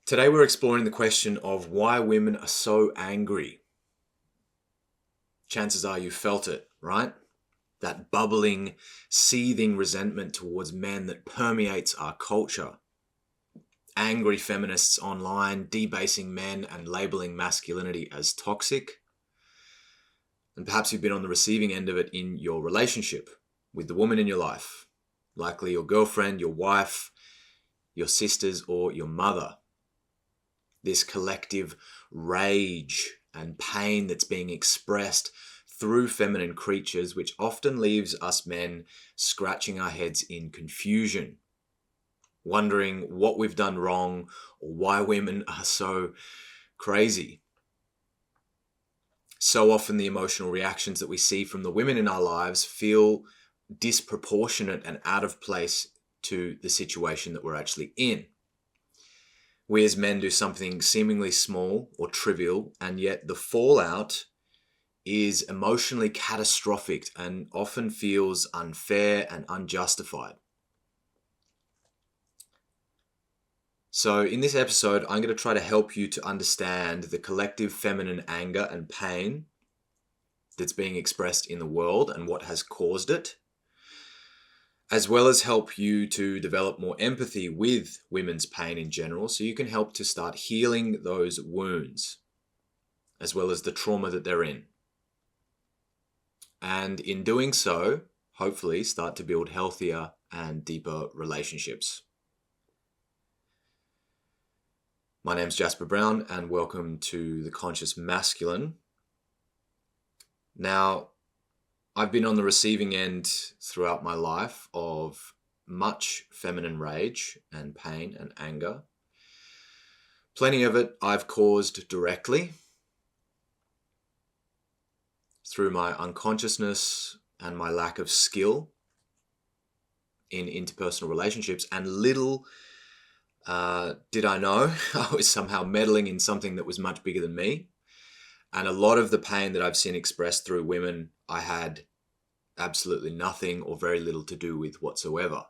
Today we're exploring the question of why women are so angry. Chances are you felt it, right? That bubbling, seething resentment towards men that permeates our culture. Angry feminists online debasing men and labeling masculinity as toxic. And perhaps you've been on the receiving end of it in your relationship with the woman in your life. Likely your girlfriend, your wife, your sisters, or your mother. This collective rage and pain that's being expressed through feminine creatures, which often leaves us men scratching our heads in confusion, wondering what we've done wrong or why women are so crazy. So often the emotional reactions that we see from the women in our lives feel disproportionate and out of place to the situation that we're actually in. We as men do something seemingly small or trivial, and yet the fallout is emotionally catastrophic and often feels unfair and unjustified. So in this episode, I'm going to try to help you to understand the collective feminine anger and pain that's being expressed in the world and what has caused it, as well as help you to develop more empathy with women's pain in general, so you can help to start healing those wounds, as well as the trauma that they're in. And in doing so, hopefully start to build healthier and deeper relationships. My name's Jasper Brown, and welcome to The Conscious Masculine. Now, I've been on the receiving end throughout my life of much feminine rage and pain and anger. Plenty of it I've caused directly through my unconsciousness and my lack of skill in interpersonal relationships, and little did I know I was somehow meddling in something that was much bigger than me. And a lot of the pain that I've seen expressed through women, I had absolutely nothing or very little to do with whatsoever,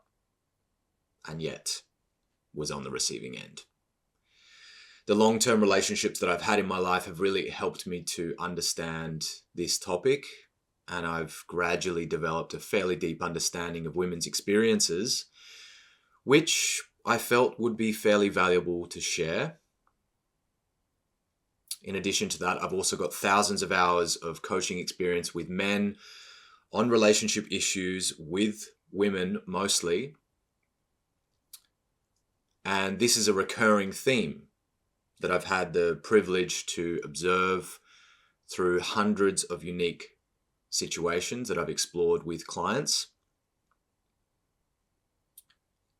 and yet was on the receiving end. The long-term relationships that I've had in my life have really helped me to understand this topic, and I've gradually developed a fairly deep understanding of women's experiences, which I felt would be fairly valuable to share. In addition to that, I've also got thousands of hours of coaching experience with men on relationship issues with women mostly. And this is a recurring theme that I've had the privilege to observe through hundreds of unique situations that I've explored with clients.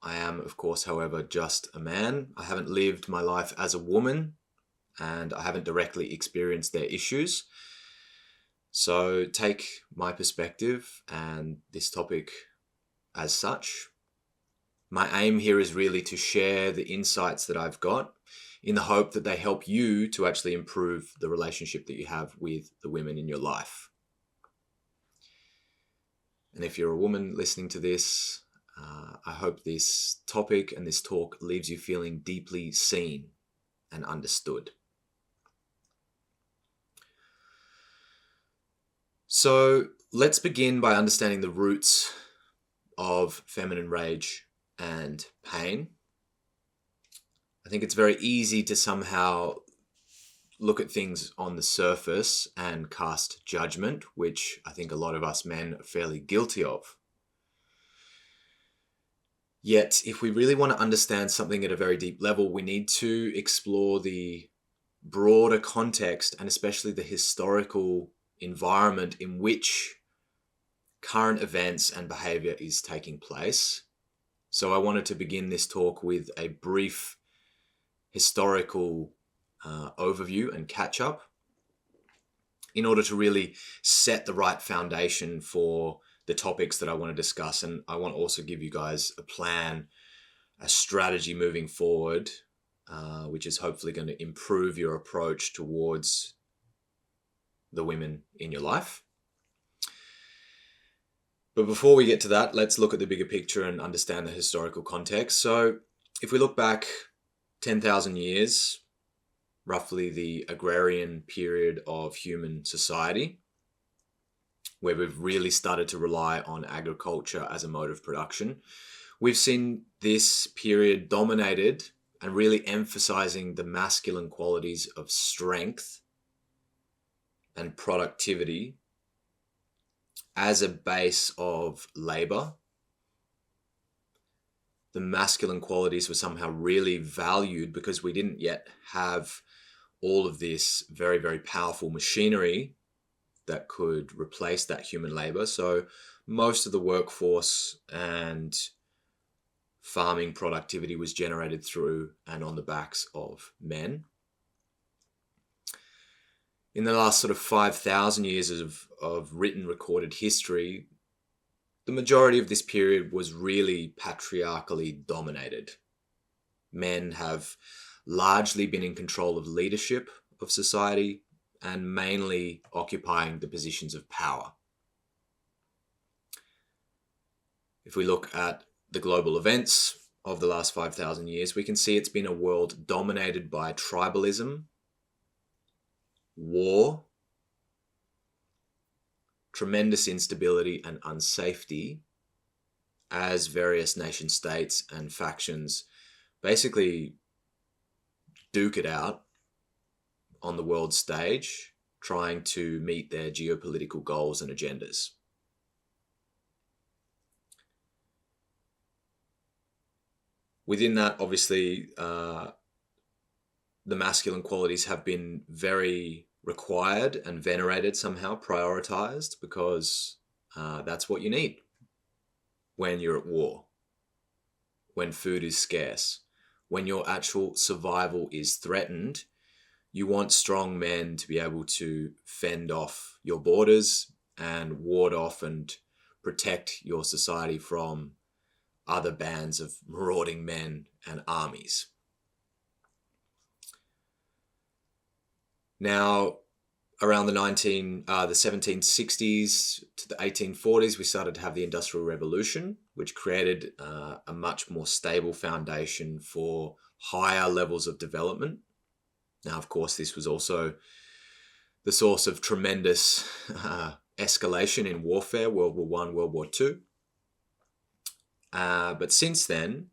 I am, of course, however, just a man. I haven't lived my life as a woman, and I haven't directly experienced their issues. So take my perspective and this topic as such. My aim here is really to share the insights that I've got in the hope that they help you to actually improve the relationship that you have with the women in your life. And if you're a woman listening to this, I hope this topic and this talk leaves you feeling deeply seen and understood. So let's begin by understanding the roots of feminine rage and pain. I think it's very easy to somehow look at things on the surface and cast judgment, which I think a lot of us men are fairly guilty of. Yet, if we really want to understand something at a very deep level, we need to explore the broader context and especially the historical environment in which current events and behavior is taking place. So I wanted to begin this talk with a brief historical overview and catch up in order to really set the right foundation for the topics that I want to discuss. And I want to also give you guys a plan, a strategy moving forward, which is hopefully going to improve your approach towards the women in your life. But before we get to that, let's look at the bigger picture and understand the historical context. So if we look back 10,000 years, roughly the agrarian period of human society, where we've really started to rely on agriculture as a mode of production. We've seen this period dominated and really emphasizing the masculine qualities of strength and productivity as a base of labor. The masculine qualities were somehow really valued because we didn't yet have all of this very, very powerful machinery that could replace that human labor. So most of the workforce and farming productivity was generated through and on the backs of men. In the last sort of 5,000 years of written recorded history, the majority of this period was really patriarchally dominated. Men have largely been in control of leadership of society and mainly occupying the positions of power. If we look at the global events of the last 5,000 years, we can see it's been a world dominated by tribalism, war, tremendous instability and unsafety as various nation states and factions basically duke it out on the world stage, trying to meet their geopolitical goals and agendas. Within that, obviously, the masculine qualities have been very required and venerated, somehow prioritized, because that's what you need when you're at war, when food is scarce, when your actual survival is threatened. You want strong men to be able to fend off your borders and ward off and protect your society from other bands of marauding men and armies. Now, around the 1760s to the 1840s, we started to have the Industrial Revolution, which created a much more stable foundation for higher levels of development. Now, of course, this was also the source of tremendous escalation in warfare, World War I, World War II. But since then,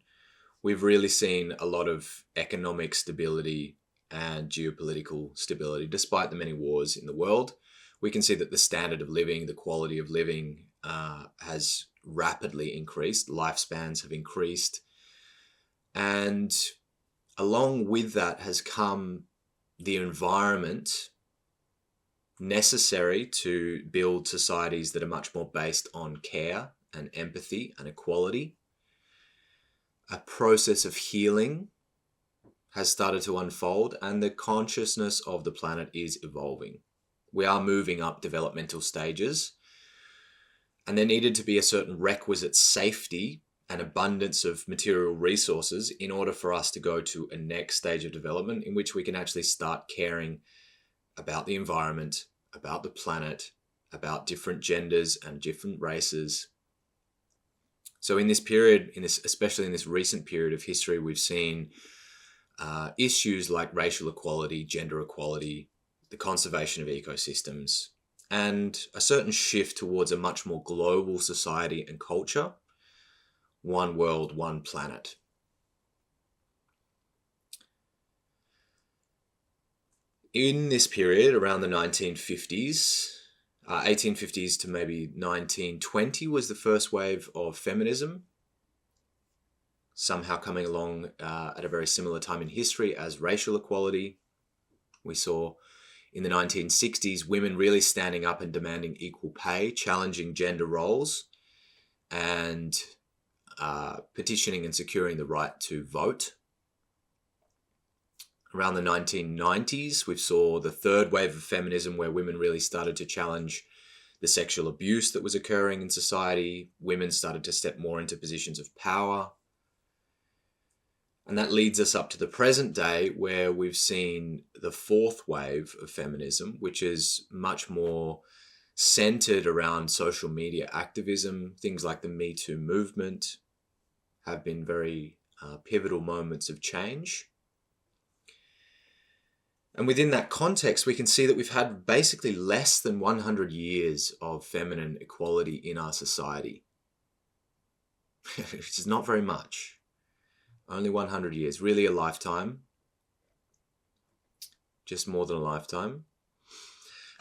we've really seen a lot of economic stability and geopolitical stability. Despite the many wars in the world, we can see that the standard of living, the quality of living has rapidly increased. Lifespans have increased. And along with that has come the environment necessary to build societies that are much more based on care and empathy and equality. A process of healing has started to unfold, and the consciousness of the planet is evolving. We are moving up developmental stages, and there needed to be a certain requisite safety and abundance of material resources in order for us to go to a next stage of development in which we can actually start caring about the environment, about the planet, about different genders and different races. So in this period, especially in this recent period of history, we've seen issues like racial equality, gender equality, the conservation of ecosystems, and a certain shift towards a much more global society and culture. One world, one planet. In this period, around the 1950s, 1850s to maybe 1920 was the first wave of feminism, somehow coming along at a very similar time in history as racial equality. We saw in the 1960s women really standing up and demanding equal pay, challenging gender roles, and petitioning and securing the right to vote. Around the 1990s, we saw the third wave of feminism where women really started to challenge the sexual abuse that was occurring in society. Women started to step more into positions of power. And that leads us up to the present day where we've seen the fourth wave of feminism, which is much more centered around social media activism. Things like the Me Too movement have been very pivotal moments of change. And within that context, we can see that we've had basically less than 100 years of feminine equality in our society, which is not very much. Only 100 years, really a lifetime, just more than a lifetime.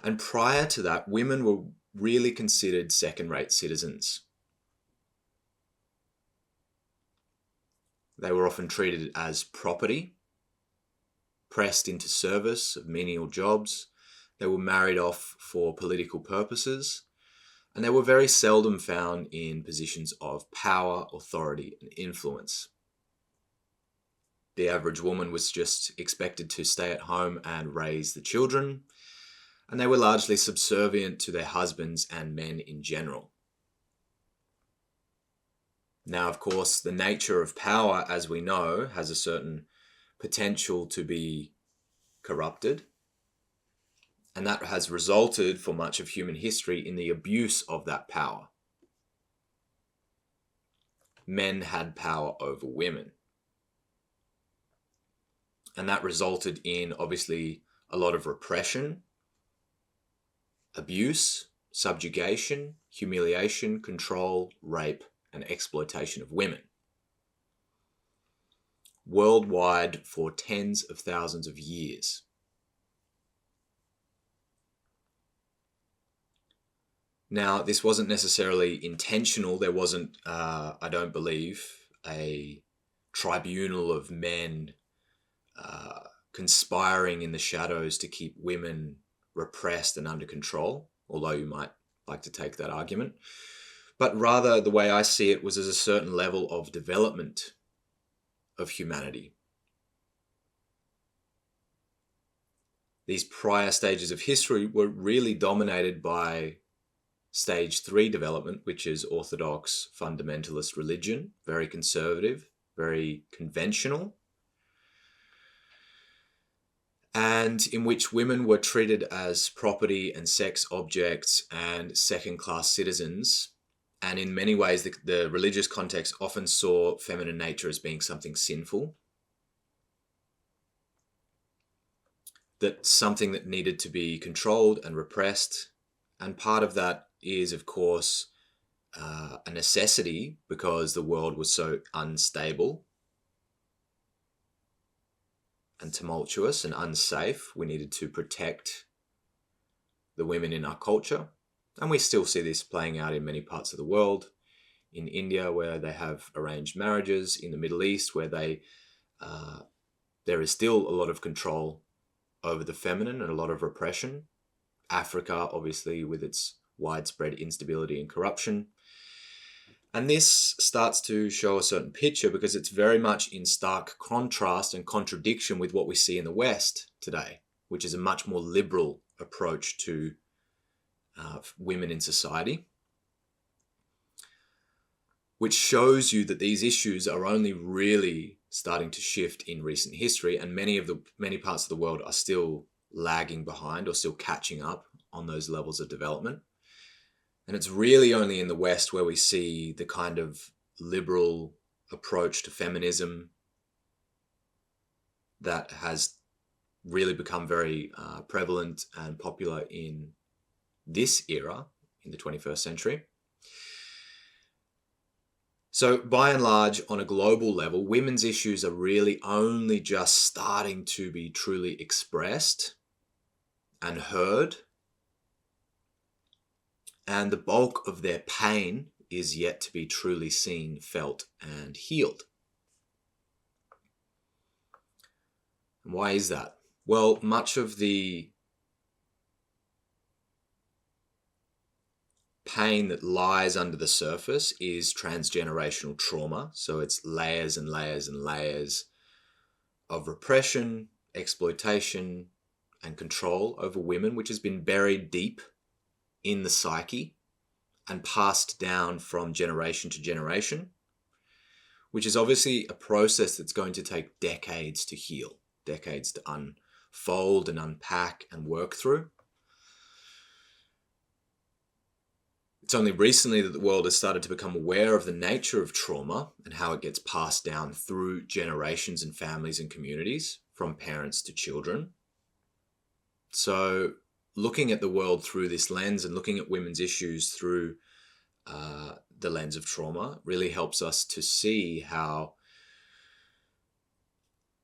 And prior to that, women were really considered second-rate citizens. They were often treated as property, pressed into service of menial jobs. They were married off for political purposes, and they were very seldom found in positions of power, authority, and influence. The average woman was just expected to stay at home and raise the children, and they were largely subservient to their husbands and men in general. Now, of course, the nature of power, as we know, has a certain potential to be corrupted, and that has resulted for much of human history in the abuse of that power. Men had power over women, and that resulted in, obviously, a lot of repression, abuse, subjugation, humiliation, control, rape, and exploitation of women. Worldwide for tens of thousands of years. Now, this wasn't necessarily intentional. There wasn't, I don't believe, a tribunal of men conspiring in the shadows to keep women repressed and under control, although you might like to take that argument. But rather, the way I see it was as a certain level of development of humanity. These prior stages of history were really dominated by stage 3 development, which is orthodox fundamentalist religion, very conservative, very conventional, and in which women were treated as property and sex objects and second-class citizens. And in many ways, the religious context often saw feminine nature as being something sinful, that something that needed to be controlled and repressed. And part of that is, of course, a necessity because the world was so unstable and tumultuous and unsafe. We needed to protect the women in our culture. And we still see this playing out in many parts of the world. In India, where they have arranged marriages. In the Middle East, where there is still a lot of control over the feminine and a lot of repression. Africa, obviously, with its widespread instability and corruption. And this starts to show a certain picture because it's very much in stark contrast and contradiction with what we see in the West today, which is a much more liberal approach to women in society, which shows you that these issues are only really starting to shift in recent history, and many parts of the world are still lagging behind or still catching up on those levels of development. And it's really only in the West where we see the kind of liberal approach to feminism that has really become very prevalent and popular in this era, in the 21st century. So by and large, on a global level, women's issues are really only just starting to be truly expressed and heard. And the bulk of their pain is yet to be truly seen, felt, and healed. And why is that? Well, much of the pain that lies under the surface is transgenerational trauma. So it's layers and layers and layers of repression, exploitation, and control over women, which has been buried deep in the psyche and passed down from generation to generation, which is obviously a process that's going to take decades to heal, decades to unfold and unpack and work through. It's only recently that the world has started to become aware of the nature of trauma and how it gets passed down through generations and families and communities, from parents to children. So looking at the world through this lens and looking at women's issues through the lens of trauma really helps us to see how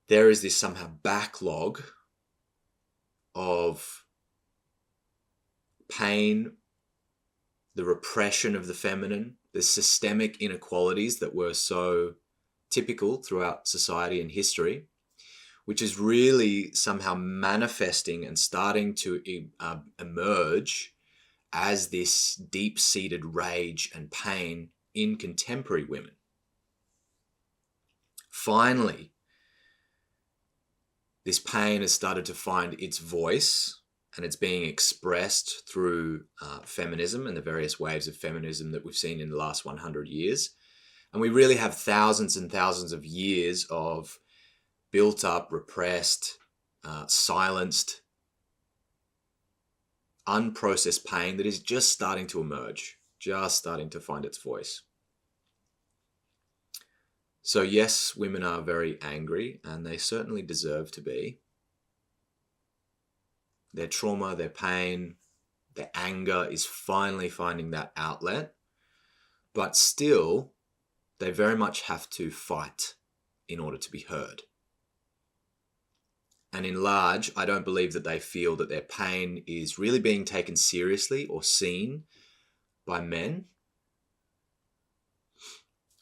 there is this somehow backlog of pain, the repression of the feminine, the systemic inequalities that were so typical throughout society and history, which is really somehow manifesting and starting to emerge as this deep-seated rage and pain in contemporary women. Finally, this pain has started to find its voice, and it's being expressed through feminism and the various waves of feminism that we've seen in the last 100 years. And we really have thousands and thousands of years of built up, repressed, silenced, unprocessed pain that is just starting to emerge, just starting to find its voice. So yes, women are very angry, and they certainly deserve to be. Their trauma, their pain, their anger is finally finding that outlet, but still, they very much have to fight in order to be heard. And in large, I don't believe that they feel that their pain is really being taken seriously or seen by men,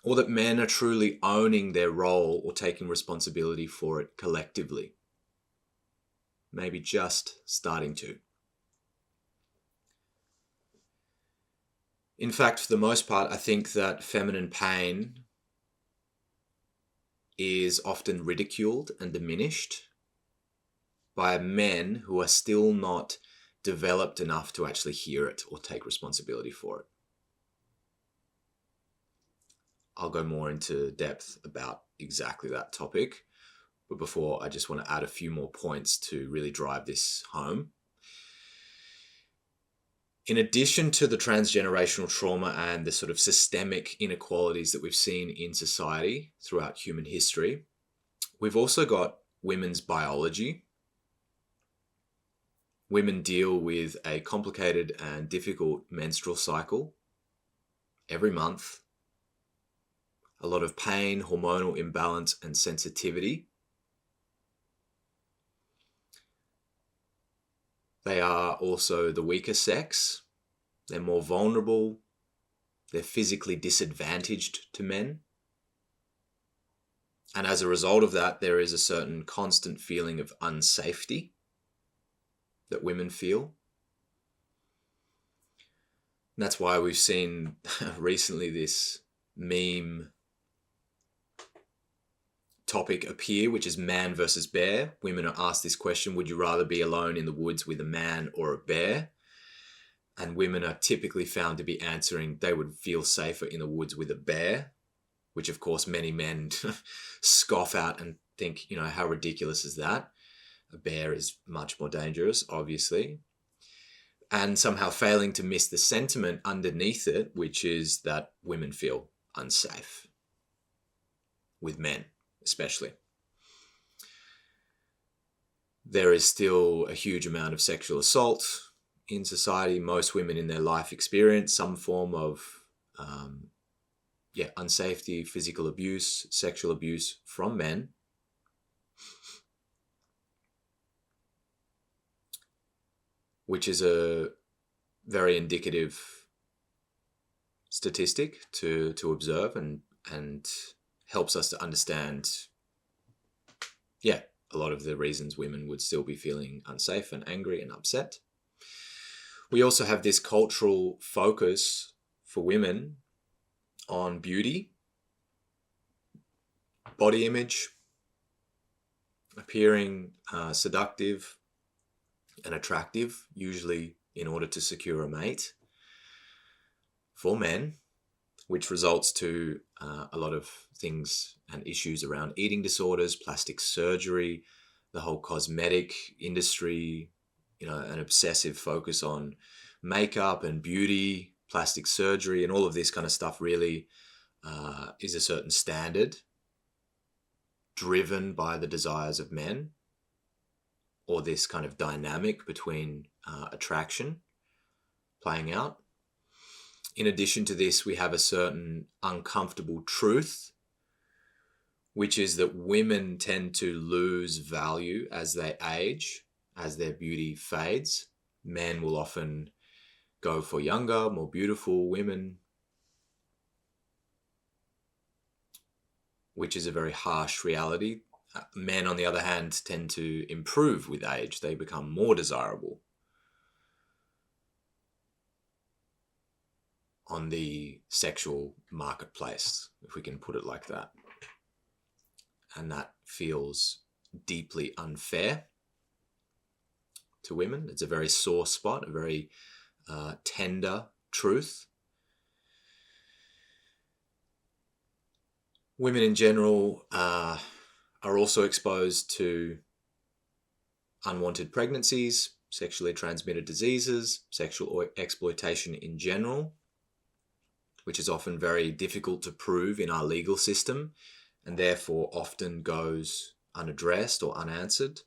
or that men are truly owning their role or taking responsibility for it collectively. Maybe just starting to. In fact, for the most part, I think that feminine pain is often ridiculed and diminished by men who are still not developed enough to actually hear it or take responsibility for it. I'll go more into depth about exactly that topic, but before, I just want to add a few more points to really drive this home. In addition to the transgenerational trauma and the sort of systemic inequalities that we've seen in society throughout human history, we've also got women's biology. Women deal with a complicated and difficult menstrual cycle every month. A lot of pain, hormonal imbalance, and sensitivity. They are also the weaker sex. They're more vulnerable. They're physically disadvantaged to men. And as a result of that, there is a certain constant feeling of unsafety that women feel. And that's why we've seen recently this meme topic appear, which is man versus bear. Women are asked this question: would you rather be alone in the woods with a man or a bear? And women are typically found to be answering they would feel safer in the woods with a bear, which of course many men scoff at and think, how ridiculous is that? A bear is much more dangerous, obviously. And somehow failing to miss the sentiment underneath it, which is that women feel unsafe with men, especially. There is still a huge amount of sexual assault in society. Most women in their life experience some form of unsafety, physical abuse, sexual abuse from men. Which is a very indicative statistic to observe and helps us to understand, a lot of the reasons women would still be feeling unsafe and angry and upset. We also have this cultural focus for women on beauty, body image, appearing seductive and attractive, usually in order to secure a mate for men, which results to a lot of things and issues around eating disorders, plastic surgery, the whole cosmetic industry, an obsessive focus on makeup and beauty, plastic surgery, and all of this kind of stuff really is a certain standard driven by the desires of men. or this kind of dynamic between attraction playing out. In addition to this, we have a certain uncomfortable truth, which is that women tend to lose value as they age, as their beauty fades. Men will often go for younger, more beautiful women, which is a very harsh reality. Men, on the other hand, tend to improve with age. They become more desirable on the sexual marketplace, if we can put it like that. And that feels deeply unfair to women. It's a very sore spot, a very tender truth. Women in general are also exposed to unwanted pregnancies, sexually transmitted diseases, sexual exploitation in general, which is often very difficult to prove in our legal system and therefore often goes unaddressed or unanswered.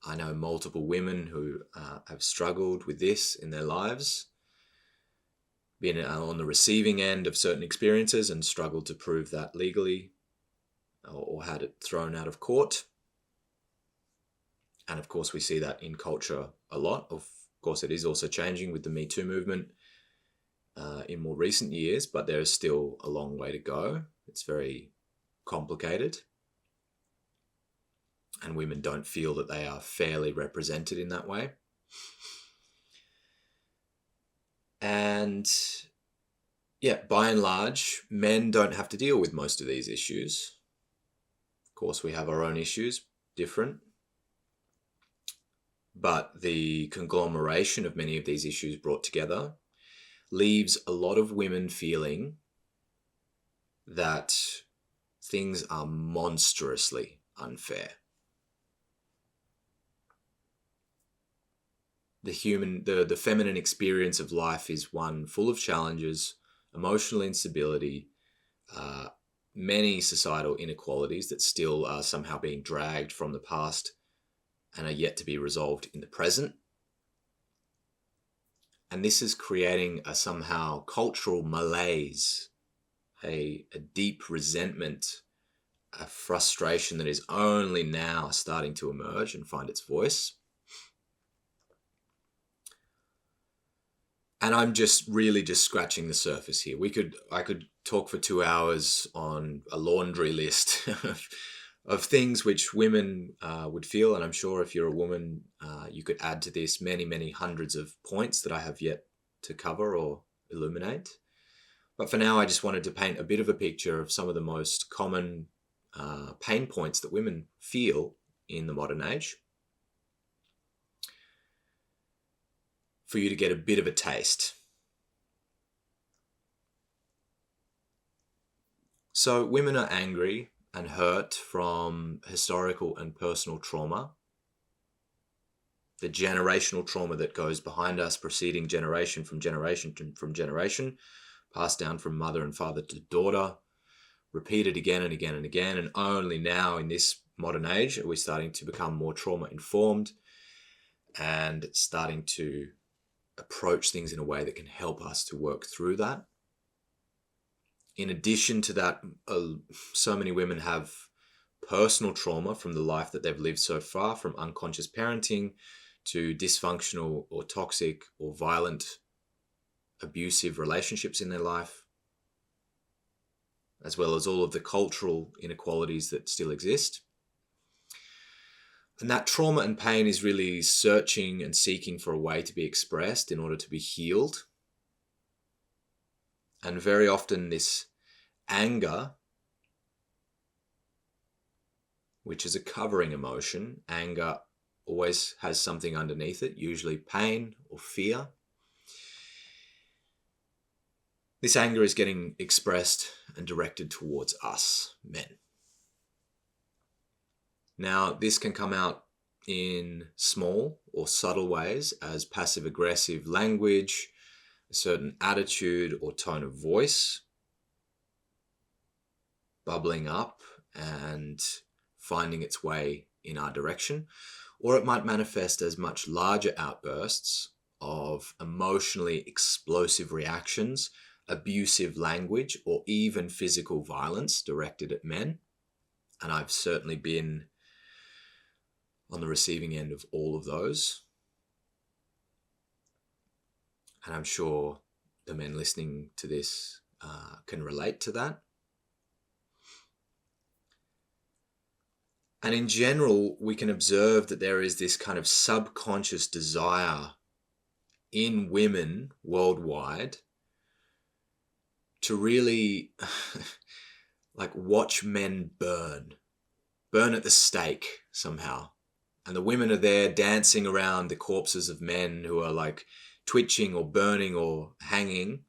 I know multiple women who have struggled with this in their lives, been on the receiving end of certain experiences and struggled to prove that legally, or had it thrown out of court. And of course, we see that in culture a lot. Of course, it is also changing with the Me Too movement in more recent years, but there is still a long way to go. It's very complicated. And women don't feel that they are fairly represented in that way. And yeah, by and large, men don't have to deal with most of these issues. Of course, we have our own issues, different. But the conglomeration of many of these issues brought together leaves a lot of women feeling that things are monstrously unfair. The feminine experience of life is one full of challenges, emotional instability, many societal inequalities that still are somehow being dragged from the past and are yet to be resolved in the present. And this is creating a somehow cultural malaise, a deep resentment, a frustration that is only now starting to emerge and find its voice. And I'm just scratching the surface here. I could talk for 2 hours on a laundry list of things which women would feel. And I'm sure if you're a woman, you could add to this many, many hundreds of points that I have yet to cover or illuminate. But for now, I just wanted to paint a bit of a picture of some of the most common pain points that women feel in the modern age, for you to get a bit of a taste. So women are angry and hurt from historical and personal trauma, the generational trauma that goes behind us, proceeding generation from generation, passed down from mother and father to daughter, repeated again and again and again. And only now in this modern age are we starting to become more trauma informed and starting to approach things in a way that can help us to work through that. In addition to that, so many women have personal trauma from the life that they've lived so far, from unconscious parenting to dysfunctional or toxic or violent, abusive relationships in their life, as well as all of the cultural inequalities that still exist. And that trauma and pain is really searching and seeking for a way to be expressed in order to be healed. And very often this anger, which is a covering emotion, anger always has something underneath it, usually pain or fear. This anger is getting expressed and directed towards us, men. Now, this can come out in small or subtle ways as passive-aggressive language, a certain attitude or tone of voice, bubbling up and finding its way in our direction, or it might manifest as much larger outbursts of emotionally explosive reactions, abusive language, or even physical violence directed at men. And I've certainly been on the receiving end of all of those. And I'm sure the men listening to this can relate to that. And in general, we can observe that there is this kind of subconscious desire in women worldwide to really like watch men burn at the stake somehow. And the women are there dancing around the corpses of men who are like twitching or burning or hanging.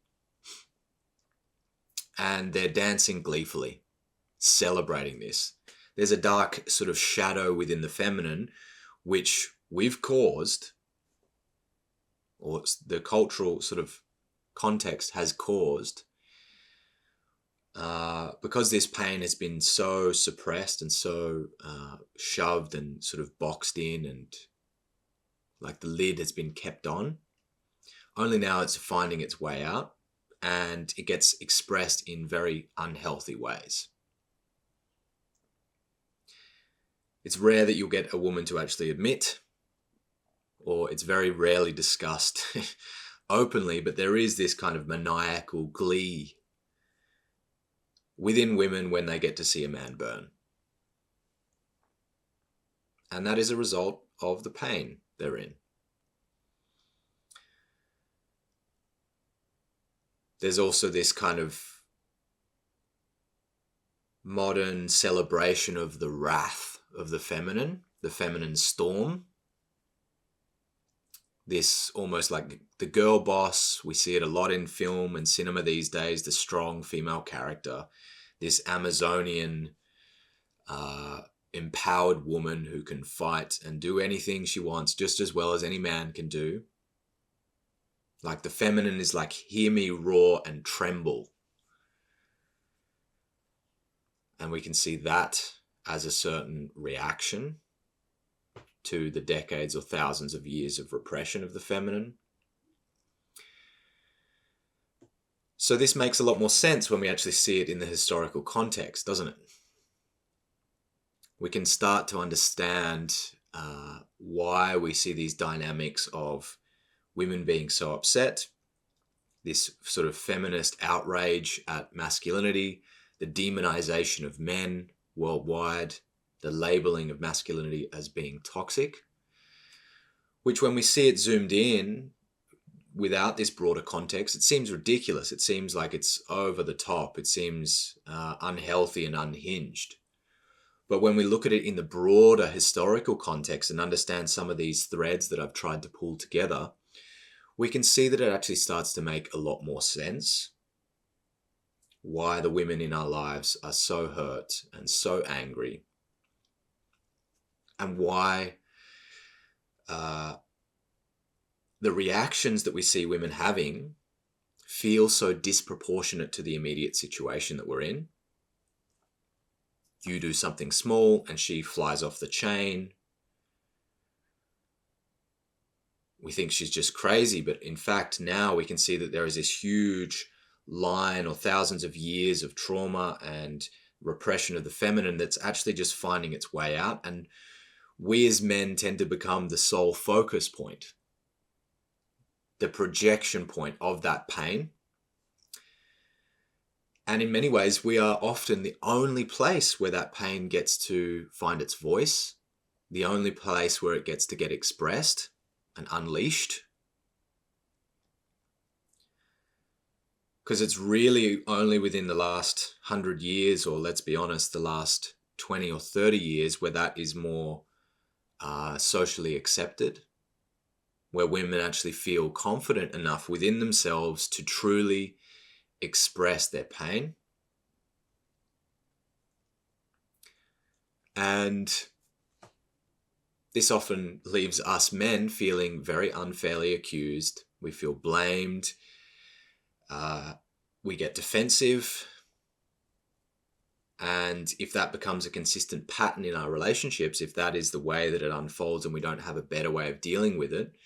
And they're dancing gleefully, celebrating this. There's a dark sort of shadow within the feminine, which we've caused, or the cultural sort of context has caused, because this pain has been so suppressed and so shoved and sort of boxed in, and like the lid has been kept on. Only now it's finding its way out, and it gets expressed in very unhealthy ways. It's rare that you'll get a woman to actually admit, or it's very rarely discussed openly, but there is this kind of maniacal glee within women when they get to see a man burn. And that is a result of the pain they're in. There's also this kind of modern celebration of the wrath of the feminine storm. This almost like the girl boss, we see it a lot in film and cinema these days, the strong female character, this Amazonian empowered woman who can fight and do anything she wants just as well as any man can do. Like the feminine is like, hear me roar and tremble. And we can see that as a certain reaction to the decades or thousands of years of repression of the feminine. So this makes a lot more sense when we actually see it in the historical context, doesn't it? We can start to understand why we see these dynamics of women being so upset, this sort of feminist outrage at masculinity, the demonization of men worldwide, the labeling of masculinity as being toxic, which when we see it zoomed in without this broader context, it seems ridiculous. It seems like it's over the top. It seems unhealthy and unhinged. But when we look at it in the broader historical context and understand some of these threads that I've tried to pull together, we can see that it actually starts to make a lot more sense why the women in our lives are so hurt and so angry, and why the reactions that we see women having feel so disproportionate to the immediate situation that we're in. You do something small and she flies off the chain. We think she's just crazy, but in fact now we can see that there is this huge line or thousands of years of trauma and repression of the feminine that's actually just finding its way out, and we as men tend to become the sole focus point, the projection point of that pain. And in many ways, we are often the only place where that pain gets to find its voice, the only place where it gets to get expressed and unleashed. Because it's really only within the last 100 years, or let's be honest, the last 20 or 30 years, where that is more socially accepted, where women actually feel confident enough within themselves to truly express their pain. And this often leaves us men feeling very unfairly accused. We feel blamed. We get defensive. And if that becomes a consistent pattern in our relationships, if that is the way that it unfolds and we don't have a better way of dealing with it,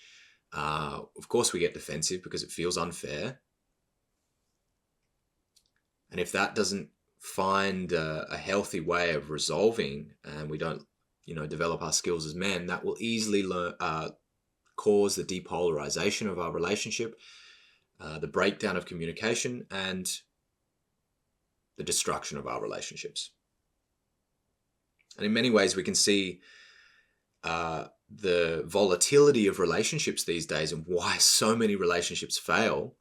of course we get defensive because it feels unfair. And if that doesn't find a healthy way of resolving, and we don't, develop our skills as men, that will easily cause the depolarization of our relationship, the breakdown of communication, and the destruction of our relationships. And in many ways, we can see the volatility of relationships these days and why so many relationships fail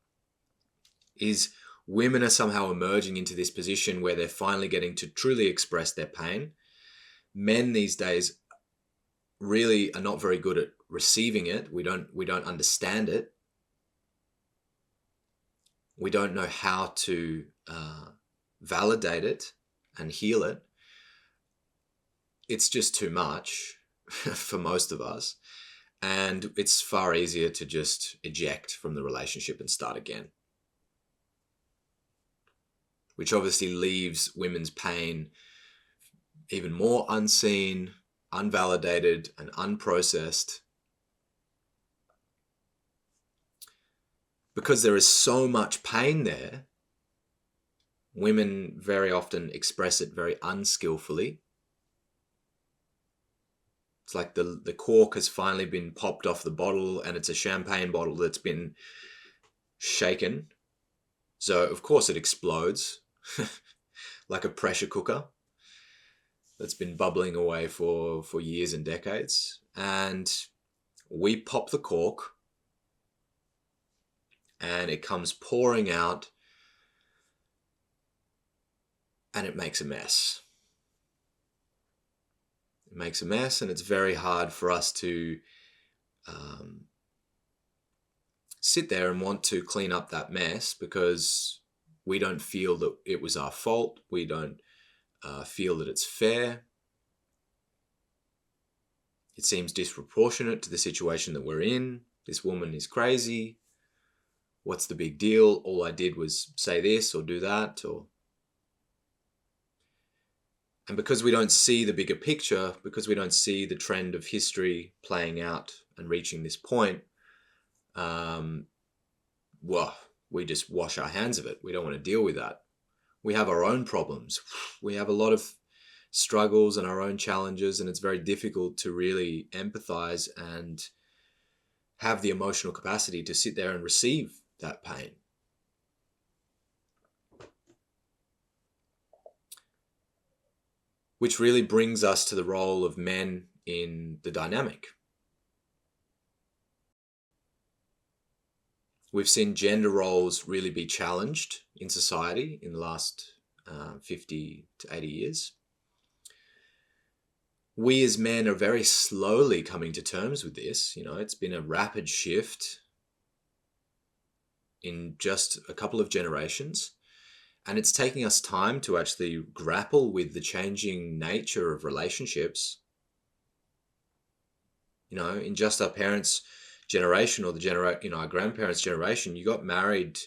is women are somehow emerging into this position where they're finally getting to truly express their pain. Men these days really are not very good at receiving it. We don't understand it. We don't know how to validate it and heal it. It's just too much for most of us. And it's far easier to just eject from the relationship and start again, which obviously leaves women's pain even more unseen, unvalidated, and unprocessed. Because there is so much pain there, women very often express it very unskillfully. It's like the cork has finally been popped off the bottle and it's a champagne bottle that's been shaken. So, of course, it explodes like a pressure cooker that's been bubbling away for years and decades. And we pop the cork and it comes pouring out and it makes a mess. It makes a mess, and it's very hard for us to sit there and want to clean up that mess because we don't feel that it was our fault. We don't feel that it's fair. It seems disproportionate to the situation that we're in. This woman is crazy. What's the big deal? All I did was say this or do that. And because we don't see the bigger picture, because we don't see the trend of history playing out and reaching this point, we just wash our hands of it. We don't want to deal with that. We have our own problems. We have a lot of struggles and our own challenges, and it's very difficult to really empathize and have the emotional capacity to sit there and receive that pain. Which really brings us to the role of men in the dynamic. We've seen gender roles really be challenged in society in the last 50 to 80 years. We as men are very slowly coming to terms with this. It's been a rapid shift in just a couple of generations. And it's taking us time to actually grapple with the changing nature of relationships. In just our parents' generation or our grandparents' generation, you got married.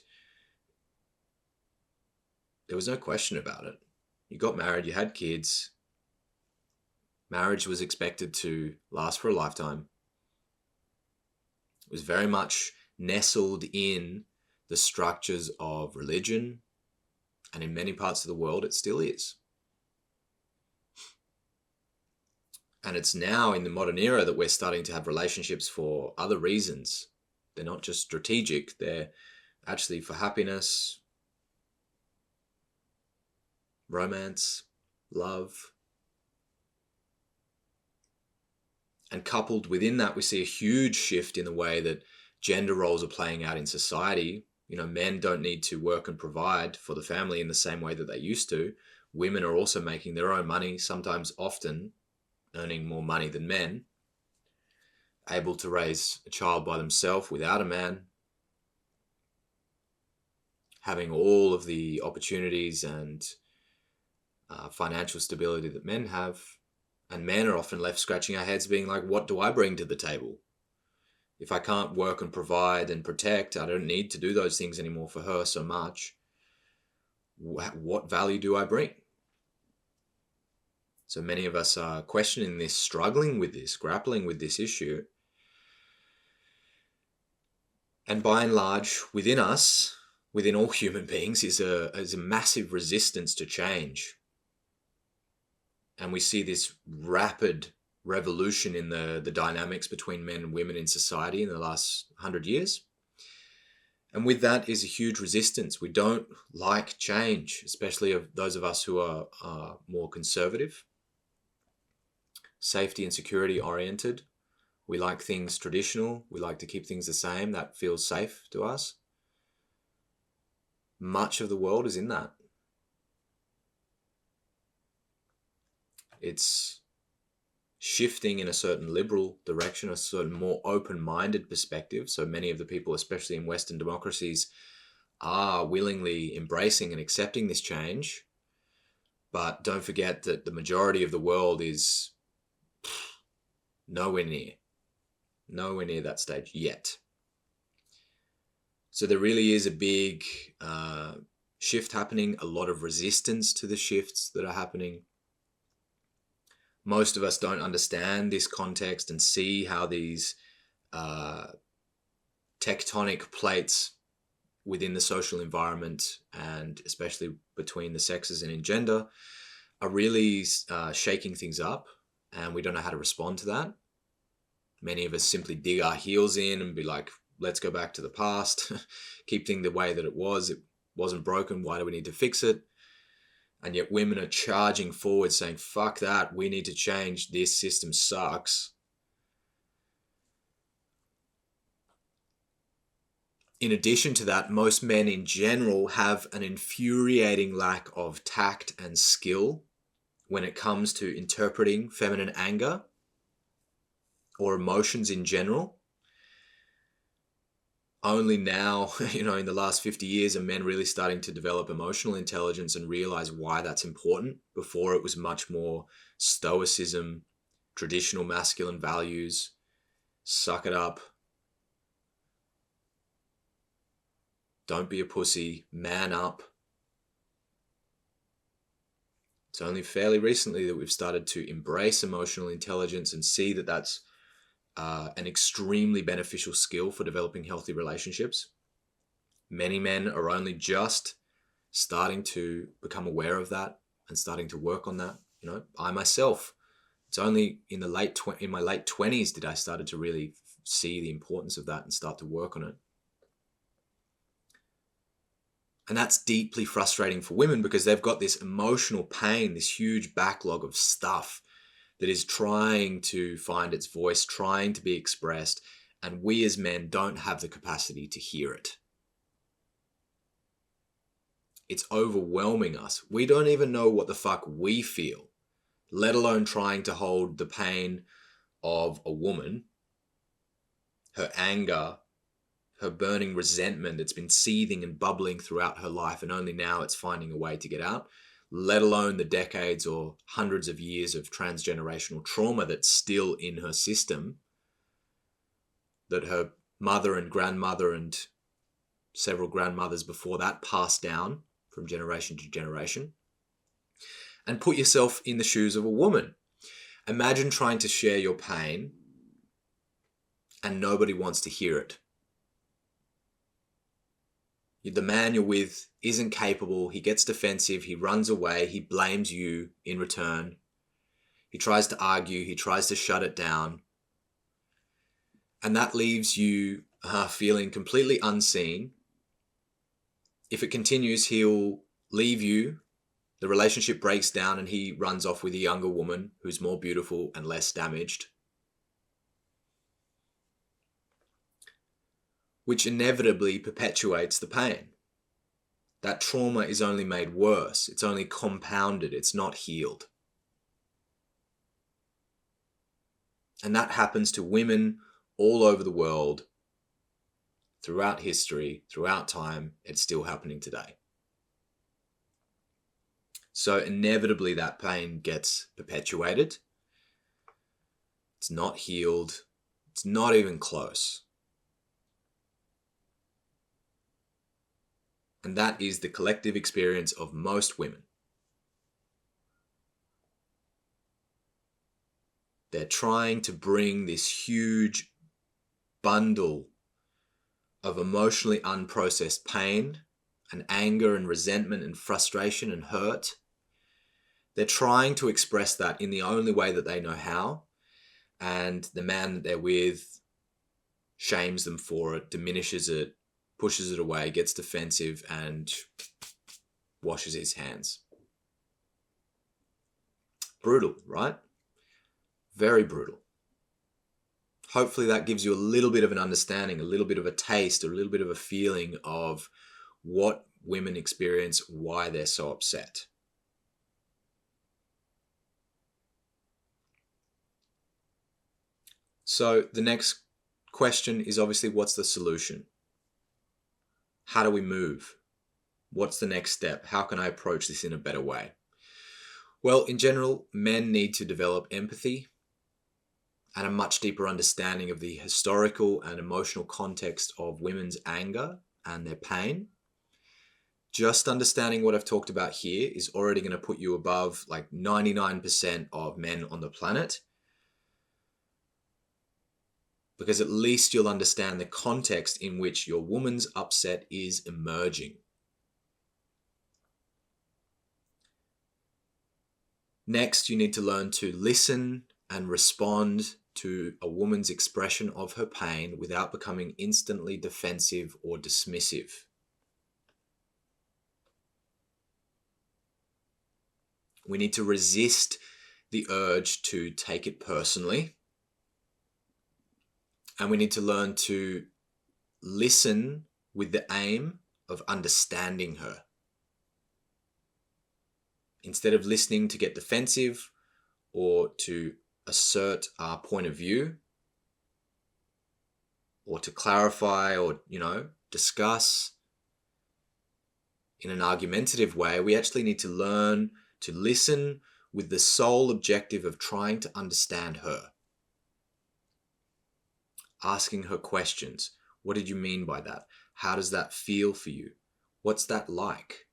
There was no question about it. You got married, you had kids. Marriage was expected to last for a lifetime. It was very much nestled in the structures of religion, and in many parts of the world, it still is. And it's now in the modern era that we're starting to have relationships for other reasons. They're not just strategic, they're actually for happiness, romance, love. And coupled within that, we see a huge shift in the way that gender roles are playing out in society. Men don't need to work and provide for the family in the same way that they used to. Women are also making their own money, sometimes often earning more money than men, able to raise a child by themselves without a man, having all of the opportunities and financial stability that men have. And men are often left scratching our heads being like, what do I bring to the table? If I can't work and provide and protect, I don't need to do those things anymore for her so much. What value do I bring? So many of us are questioning this, struggling with this, grappling with this issue. And by and large, within us, within all human beings, is a massive resistance to change. And we see this rapid revolution in the dynamics between men and women in society in the last 100 years. And with that is a huge resistance. We don't like change, especially of those of us who are more conservative, safety and security oriented. We like things traditional. We like to keep things the same. That feels safe to us. Much of the world is in that. It's shifting in a certain liberal direction, a certain more open-minded perspective. So many of the people, especially in Western democracies, are willingly embracing and accepting this change. But don't forget that the majority of the world is nowhere near that stage yet. So there really is a big shift happening, a lot of resistance to the shifts that are happening. Most of us don't understand this context and see how these tectonic plates within the social environment, and especially between the sexes and in gender, are really shaking things up, and we don't know how to respond to that. Many of us simply dig our heels in and be like, let's go back to the past, keep things the way that it was. It wasn't broken. Why do we need to fix it? And yet women are charging forward saying, fuck that, we need to change. This system sucks. In addition to that, most men in general have an infuriating lack of tact and skill when it comes to interpreting feminine anger or emotions in general. Only now, in the last 50 years, are men really starting to develop emotional intelligence and realize why that's important. Before, it was much more stoicism, traditional masculine values, suck it up, don't be a pussy, man up. It's only fairly recently that we've started to embrace emotional intelligence and see that that's an extremely beneficial skill for developing healthy relationships. Many men are only just starting to become aware of that and starting to work on that. I myself, it's only in my late 20s did I started to really see the importance of that and start to work on it. And that's deeply frustrating for women because they've got this emotional pain, this huge backlog of stuff that is trying to find its voice, trying to be expressed, and we as men don't have the capacity to hear it. It's overwhelming us. We don't even know what the fuck we feel, let alone trying to hold the pain of a woman, her anger, her burning resentment that's been seething and bubbling throughout her life, and only now it's finding a way to get out, let alone the decades or hundreds of years of transgenerational trauma that's still in her system, that her mother and grandmother and several grandmothers before that passed down from generation to generation. And put yourself in the shoes of a woman. Imagine trying to share your pain and nobody wants to hear it. The man you're with isn't capable, he gets defensive, he runs away, he blames you in return. He tries to argue, he tries to shut it down. And that leaves you feeling completely unseen. If it continues, he'll leave you, the relationship breaks down, and he runs off with a younger woman who's more beautiful and less damaged. Which inevitably perpetuates the pain. That trauma is only made worse. It's only compounded. It's not healed. And that happens to women all over the world, throughout history, throughout time. It's still happening today. So inevitably that pain gets perpetuated. It's not healed. It's not even close. And that is the collective experience of most women. They're trying to bring this huge bundle of emotionally unprocessed pain and anger and resentment and frustration and hurt. They're trying to express that in the only way that they know how. And the man that they're with shames them for it, diminishes it, pushes it away, gets defensive, and washes his hands. Brutal, right? Very brutal. Hopefully that gives you a little bit of an understanding, a little bit of a taste, a little bit of a feeling of what women experience, why they're so upset. So the next question is obviously, what's the solution? How do we move? What's the next step? How can I approach this in a better way? Well, in general, men need to develop empathy and a much deeper understanding of the historical and emotional context of women's anger and their pain. Just understanding what I've talked about here is already going to put you above like 99% of men on the planet, because at least you'll understand the context in which your woman's upset is emerging. Next, you need to learn to listen and respond to a woman's expression of her pain without becoming instantly defensive or dismissive. We need to resist the urge to take it personally. And we need to learn to listen with the aim of understanding her. Instead of listening to get defensive or to assert our point of view or to clarify or, discuss in an argumentative way, we actually need to learn to listen with the sole objective of trying to understand her. Asking her questions. What did you mean by that? How does that feel for you? What's that like?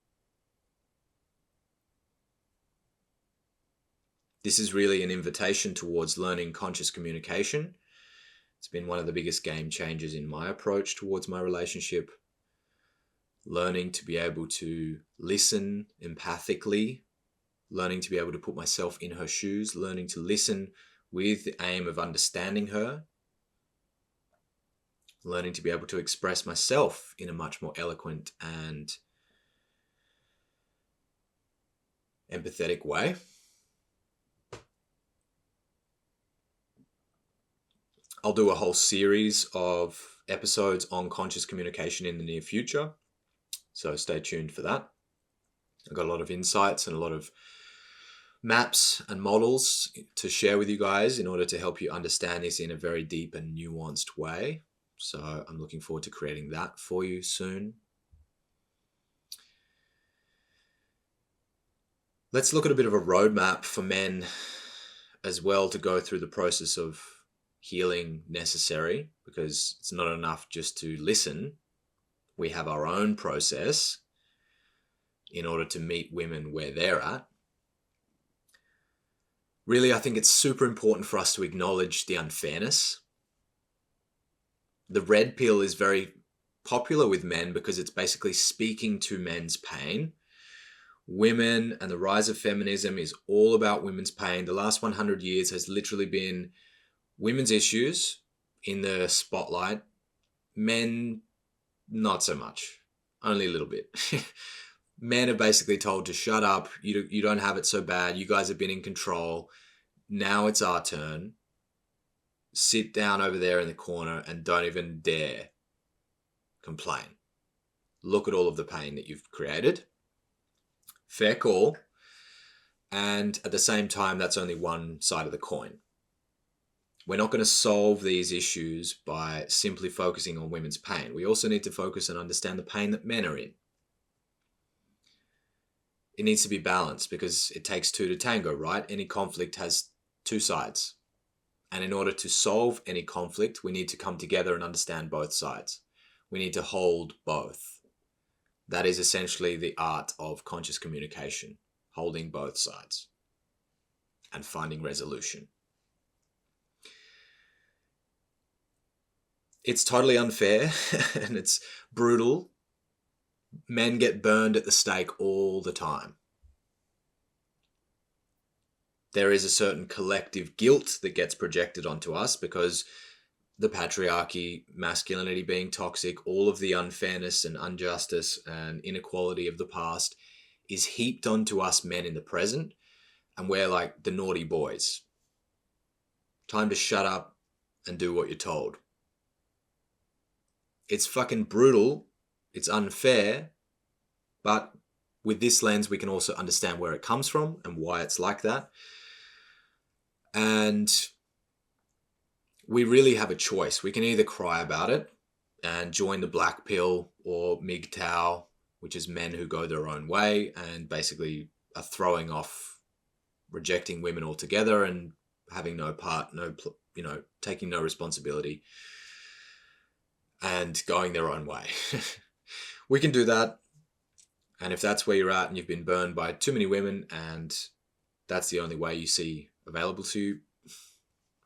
This is really an invitation towards learning conscious communication. It's been one of the biggest game changers in my approach towards my relationship. Learning to be able to listen empathically, learning to be able to put myself in her shoes, learning to listen with the aim of understanding her, learning to be able to express myself in a much more eloquent and empathetic way. I'll do a whole series of episodes on conscious communication in the near future, so stay tuned for that. I've got a lot of insights and a lot of maps and models to share with you guys in order to help you understand this in a very deep and nuanced way. So I'm looking forward to creating that for you soon. Let's look at a bit of a roadmap for men as well to go through the process of healing necessary, because it's not enough just to listen. We have our own process in order to meet women where they're at. Really, I think it's super important for us to acknowledge the unfairness. The red pill is very popular with men because it's basically speaking to men's pain. Women and the rise of feminism is all about women's pain. The last 100 years has literally been women's issues in the spotlight. Men, not so much. Only a little bit. Men are basically told to shut up. You don't have it so bad. You guys have been in control. Now it's our turn. Sit down over there in the corner and don't even dare complain. Look at all of the pain that you've created. Fair call. And at the same time, that's only one side of the coin. We're not going to solve these issues by simply focusing on women's pain. We also need to focus and understand the pain that men are in. It needs to be balanced because it takes two to tango, right? Any conflict has two sides. And in order to solve any conflict, we need to come together and understand both sides. We need to hold both. That is essentially the art of conscious communication, holding both sides and finding resolution. It's totally unfair and it's brutal. Men get burned at the stake all the time. There is a certain collective guilt that gets projected onto us because the patriarchy, masculinity being toxic, all of the unfairness and injustice and inequality of the past is heaped onto us men in the present, and we're like the naughty boys. Time to shut up and do what you're told. It's fucking brutal. It's unfair. But with this lens, we can also understand where it comes from and why it's like that. And we really have a choice. We can either cry about it and join the black pill or MGTOW, which is men who go their own way and basically are throwing off, rejecting women altogether and having no part, taking no responsibility and going their own way. We can do that. And if that's where you're at and you've been burned by too many women and that's the only way you see available to you,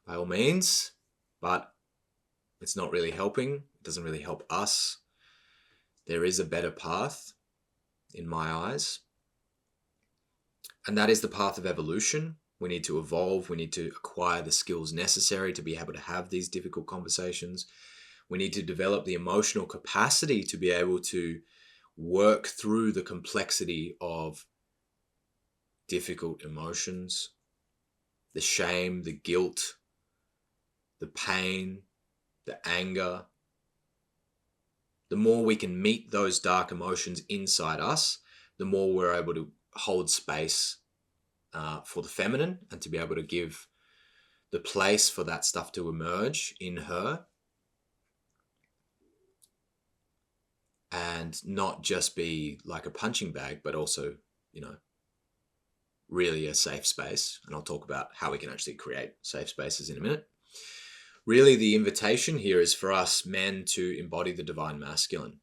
by all means, but it's not really helping. It doesn't really help us. There is a better path in my eyes. And that is the path of evolution. We need to evolve. We need to acquire the skills necessary to be able to have these difficult conversations. We need to develop the emotional capacity to be able to work through the complexity of difficult emotions, the shame, the guilt, the pain, the anger. The more we can meet those dark emotions inside us, the more we're able to hold space for the feminine and to be able to give the place for that stuff to emerge in her. And not just be like a punching bag, but also, really a safe space. And I'll talk about how we can actually create safe spaces in a minute. Really, the invitation here is for us men to embody the divine masculine.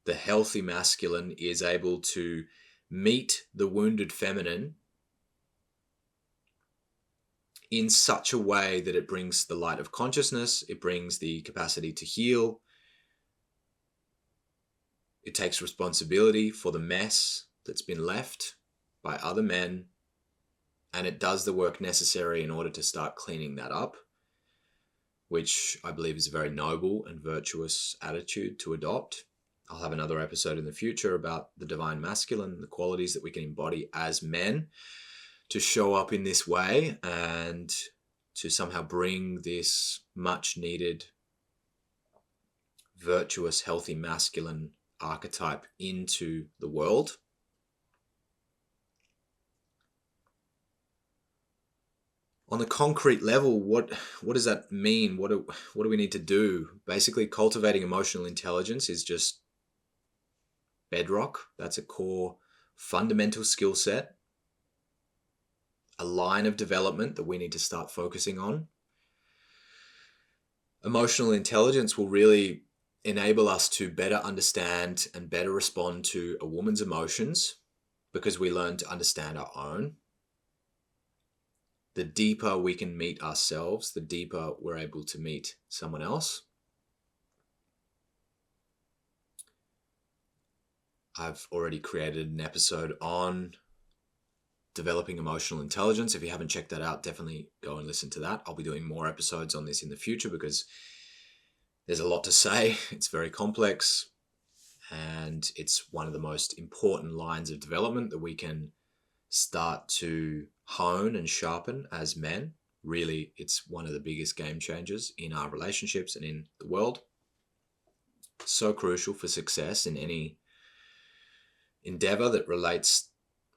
The healthy masculine is able to meet the wounded feminine in such a way that it brings the light of consciousness, it brings the capacity to heal, it takes responsibility for the mess that's been left by other men, and it does the work necessary in order to start cleaning that up, which I believe is a very noble and virtuous attitude to adopt. I'll have another episode in the future about the divine masculine, the qualities that we can embody as men to show up in this way and to somehow bring this much needed, virtuous, healthy, masculine archetype into the world. On the concrete level, what does that mean? What do we need to do? Basically, cultivating emotional intelligence is just bedrock. That's a core fundamental skill set, a line of development that we need to start focusing on. Emotional intelligence will really enable us to better understand and better respond to a woman's emotions because we learn to understand our own. The deeper we can meet ourselves, the deeper we're able to meet someone else. I've already created an episode on developing emotional intelligence. If you haven't checked that out, definitely go and listen to that. I'll be doing more episodes on this in the future because there's a lot to say. It's very complex and it's one of the most important lines of development that we can start to hone and sharpen as men. Really, it's one of the biggest game changers in our relationships and in the world. So crucial for success in any endeavor that relates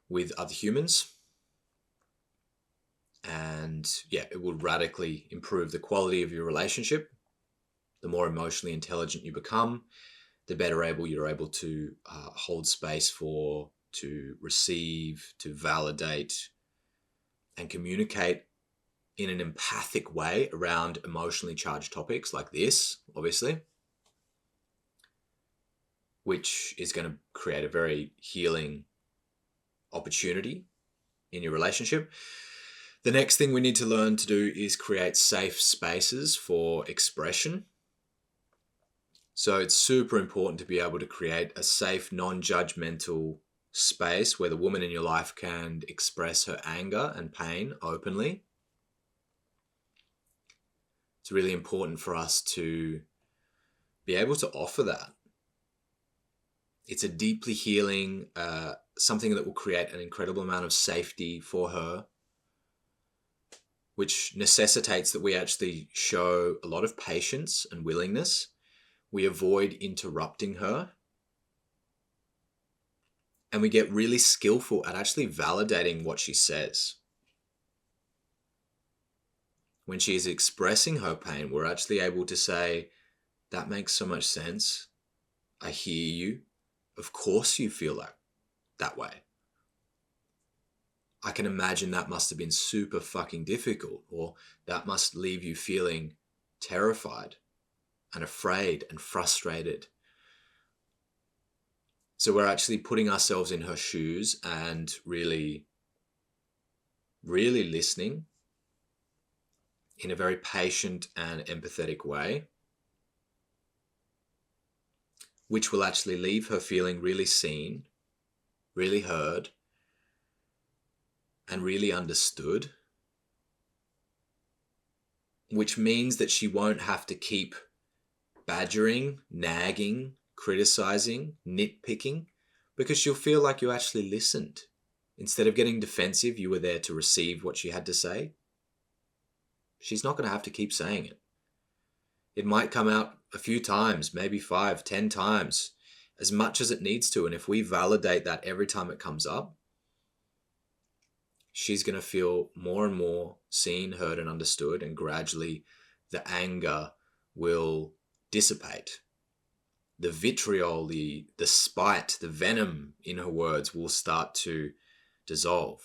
with other humans. And it will radically improve the quality of your relationship. The more emotionally intelligent you become, the better you're able to hold space for, to receive, to validate, and communicate in an empathic way around emotionally charged topics like this, obviously, which is going to create a very healing opportunity in your relationship. The next thing we need to learn to do is create safe spaces for expression. So it's super important to be able to create a safe, non-judgmental space where the woman in your life can express her anger and pain openly. It's really important for us to be able to offer that. It's a deeply healing, something that will create an incredible amount of safety for her, which necessitates that we actually show a lot of patience and willingness. We avoid interrupting her. And we get really skillful at actually validating what she says. When she is expressing her pain, we're actually able to say, that makes so much sense. I hear you. Of course you feel that way. I can imagine that must have been super fucking difficult, or that must leave you feeling terrified and afraid and frustrated. So we're actually putting ourselves in her shoes and really, really listening in a very patient and empathetic way, which will actually leave her feeling really seen, really heard, and really understood, which means that she won't have to keep badgering, nagging, criticizing, nitpicking, because she'll feel like you actually listened. Instead of getting defensive, you were there to receive what she had to say. She's not going to have to keep saying it. It might come out a few times, maybe 5, 10 times, as much as it needs to. And if we validate that every time it comes up, she's going to feel more and more seen, heard, and understood. And gradually the anger will dissipate. The vitriol, the spite, the venom in her words will start to dissolve.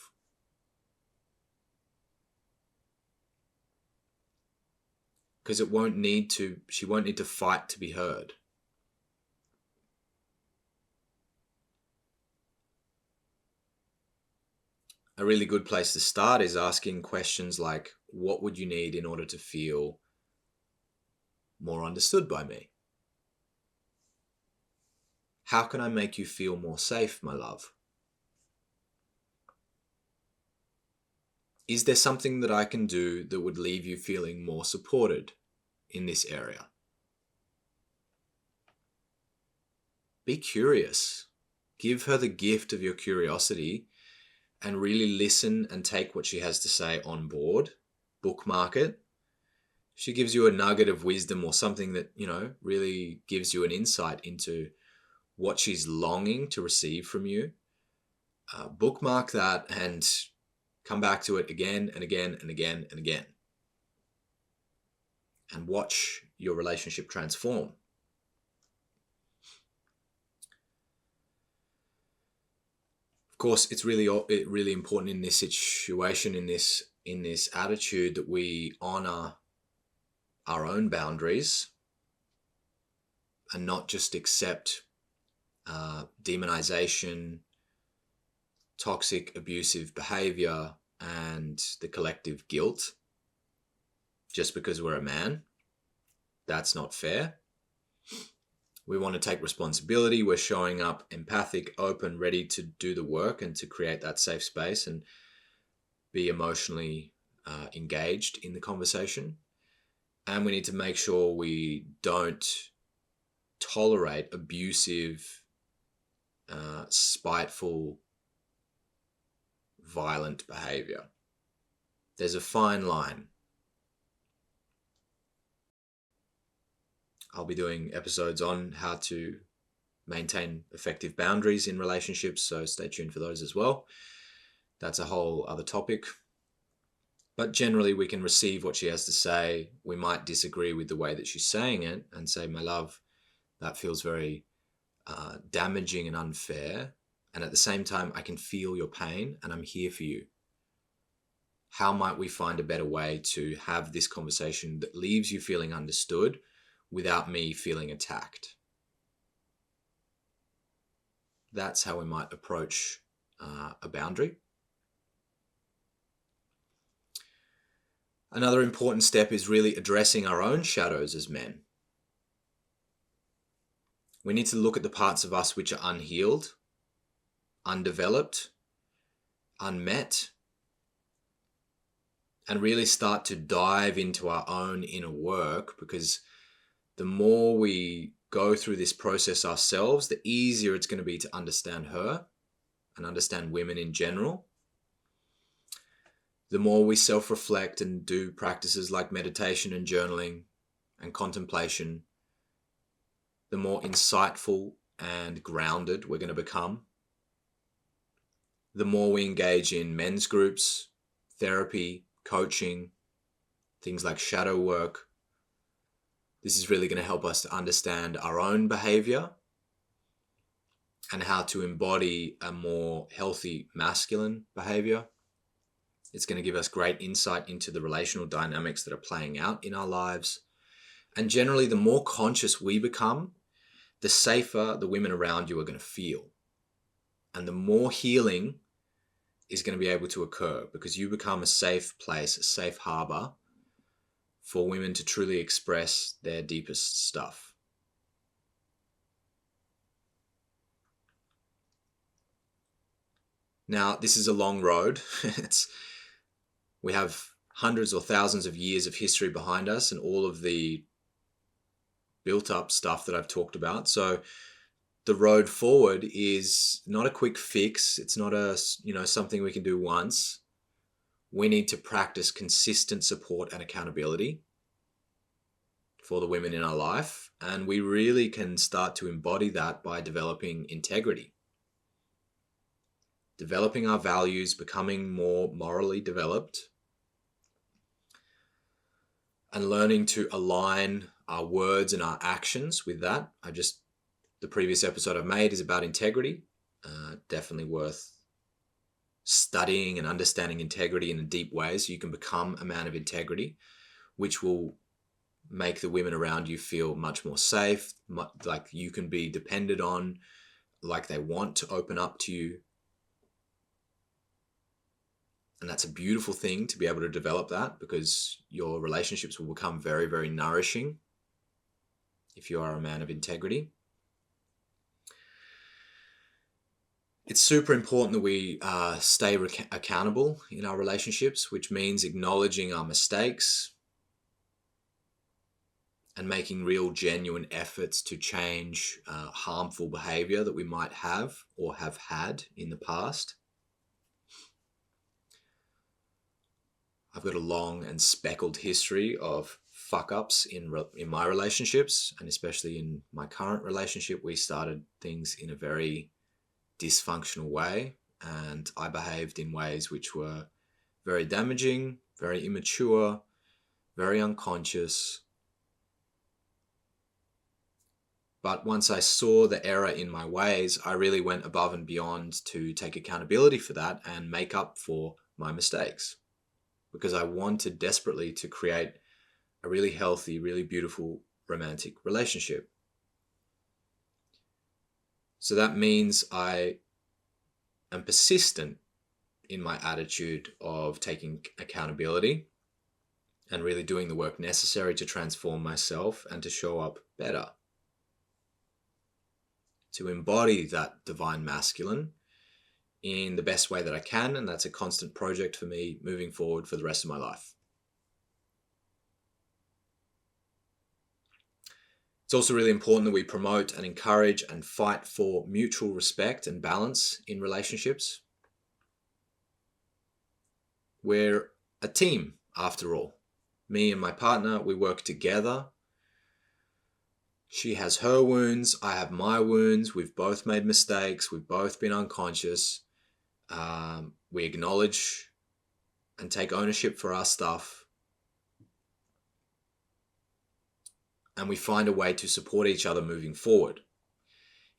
Because she won't need to fight to be heard. A really good place to start is asking questions like, what would you need in order to feel more understood by me? How can I make you feel more safe, my love? Is there something that I can do that would leave you feeling more supported in this area? Be curious. Give her the gift of your curiosity and really listen and take what she has to say on board. Bookmark it. She gives you a nugget of wisdom or something that, really gives you an insight into what she's longing to receive from you. Bookmark that and come back to it again and again and again and again. And watch your relationship transform. Of course, it's really important in this situation, in this attitude, that we honor our own boundaries and not just accept demonization, toxic, abusive behavior, and the collective guilt just because we're a man. That's not fair. We want to take responsibility. We're showing up empathic, open, ready to do the work and to create that safe space and be emotionally engaged in the conversation. And we need to make sure we don't tolerate abusive, spiteful, violent behavior. There's a fine line. I'll be doing episodes on how to maintain effective boundaries in relationships, so stay tuned for those as well. That's a whole other topic. But generally, we can receive what she has to say. We might disagree with the way that she's saying it and say, my love, that feels very damaging and unfair. And at the same time, I can feel your pain and I'm here for you. How might we find a better way to have this conversation that leaves you feeling understood without me feeling attacked? That's how we might approach a boundary. Another important step is really addressing our own shadows as men. We need to look at the parts of us which are unhealed, undeveloped, unmet, and really start to dive into our own inner work, because the more we go through this process ourselves, the easier it's going to be to understand her and understand women in general. The more we self-reflect and do practices like meditation and journaling and contemplation, the more insightful and grounded we're going to become. The more we engage in men's groups, therapy, coaching, things like shadow work, this is really going to help us to understand our own behavior and how to embody a more healthy masculine behavior. It's going to give us great insight into the relational dynamics that are playing out in our lives. And generally, the more conscious we become, the safer the women around you are going to feel. And the more healing is going to be able to occur, because you become a safe place, a safe harbor for women to truly express their deepest stuff. Now, this is a long road. We have hundreds or thousands of years of history behind us and all of the built up stuff that I've talked about. So the road forward is not a quick fix. It's not something we can do once. We need to practice consistent support and accountability for the women in our life. And we really can start to embody that by developing integrity. Developing our values, becoming more morally developed, and learning to align our words and our actions with that. The previous episode I've made is about integrity. Definitely worth studying and understanding integrity in a deep way so you can become a man of integrity, which will make the women around you feel much more safe, like you can be depended on, like they want to open up to you. And that's a beautiful thing to be able to develop that, because your relationships will become very, very nourishing if you are a man of integrity. It's super important that we stay accountable in our relationships, which means acknowledging our mistakes and making real, genuine efforts to change harmful behavior that we might have or have had in the past. I've got a long and speckled history of fuck-ups in my relationships, and especially in my current relationship. We started things in a very dysfunctional way, and I behaved in ways which were very damaging, very immature, very unconscious. But once I saw the error in my ways, I really went above and beyond to take accountability for that and make up for my mistakes, because I wanted desperately to create a really healthy, really beautiful romantic relationship. So that means I am persistent in my attitude of taking accountability and really doing the work necessary to transform myself and to show up better, to embody that divine masculine in the best way that I can. And that's a constant project for me moving forward for the rest of my life. It's also really important that we promote and encourage and fight for mutual respect and balance in relationships. We're a team, after all. Me and my partner, we work together. She has her wounds, I have my wounds. We've both made mistakes. We've both been unconscious. We acknowledge and take ownership for our stuff. And we find a way to support each other moving forward.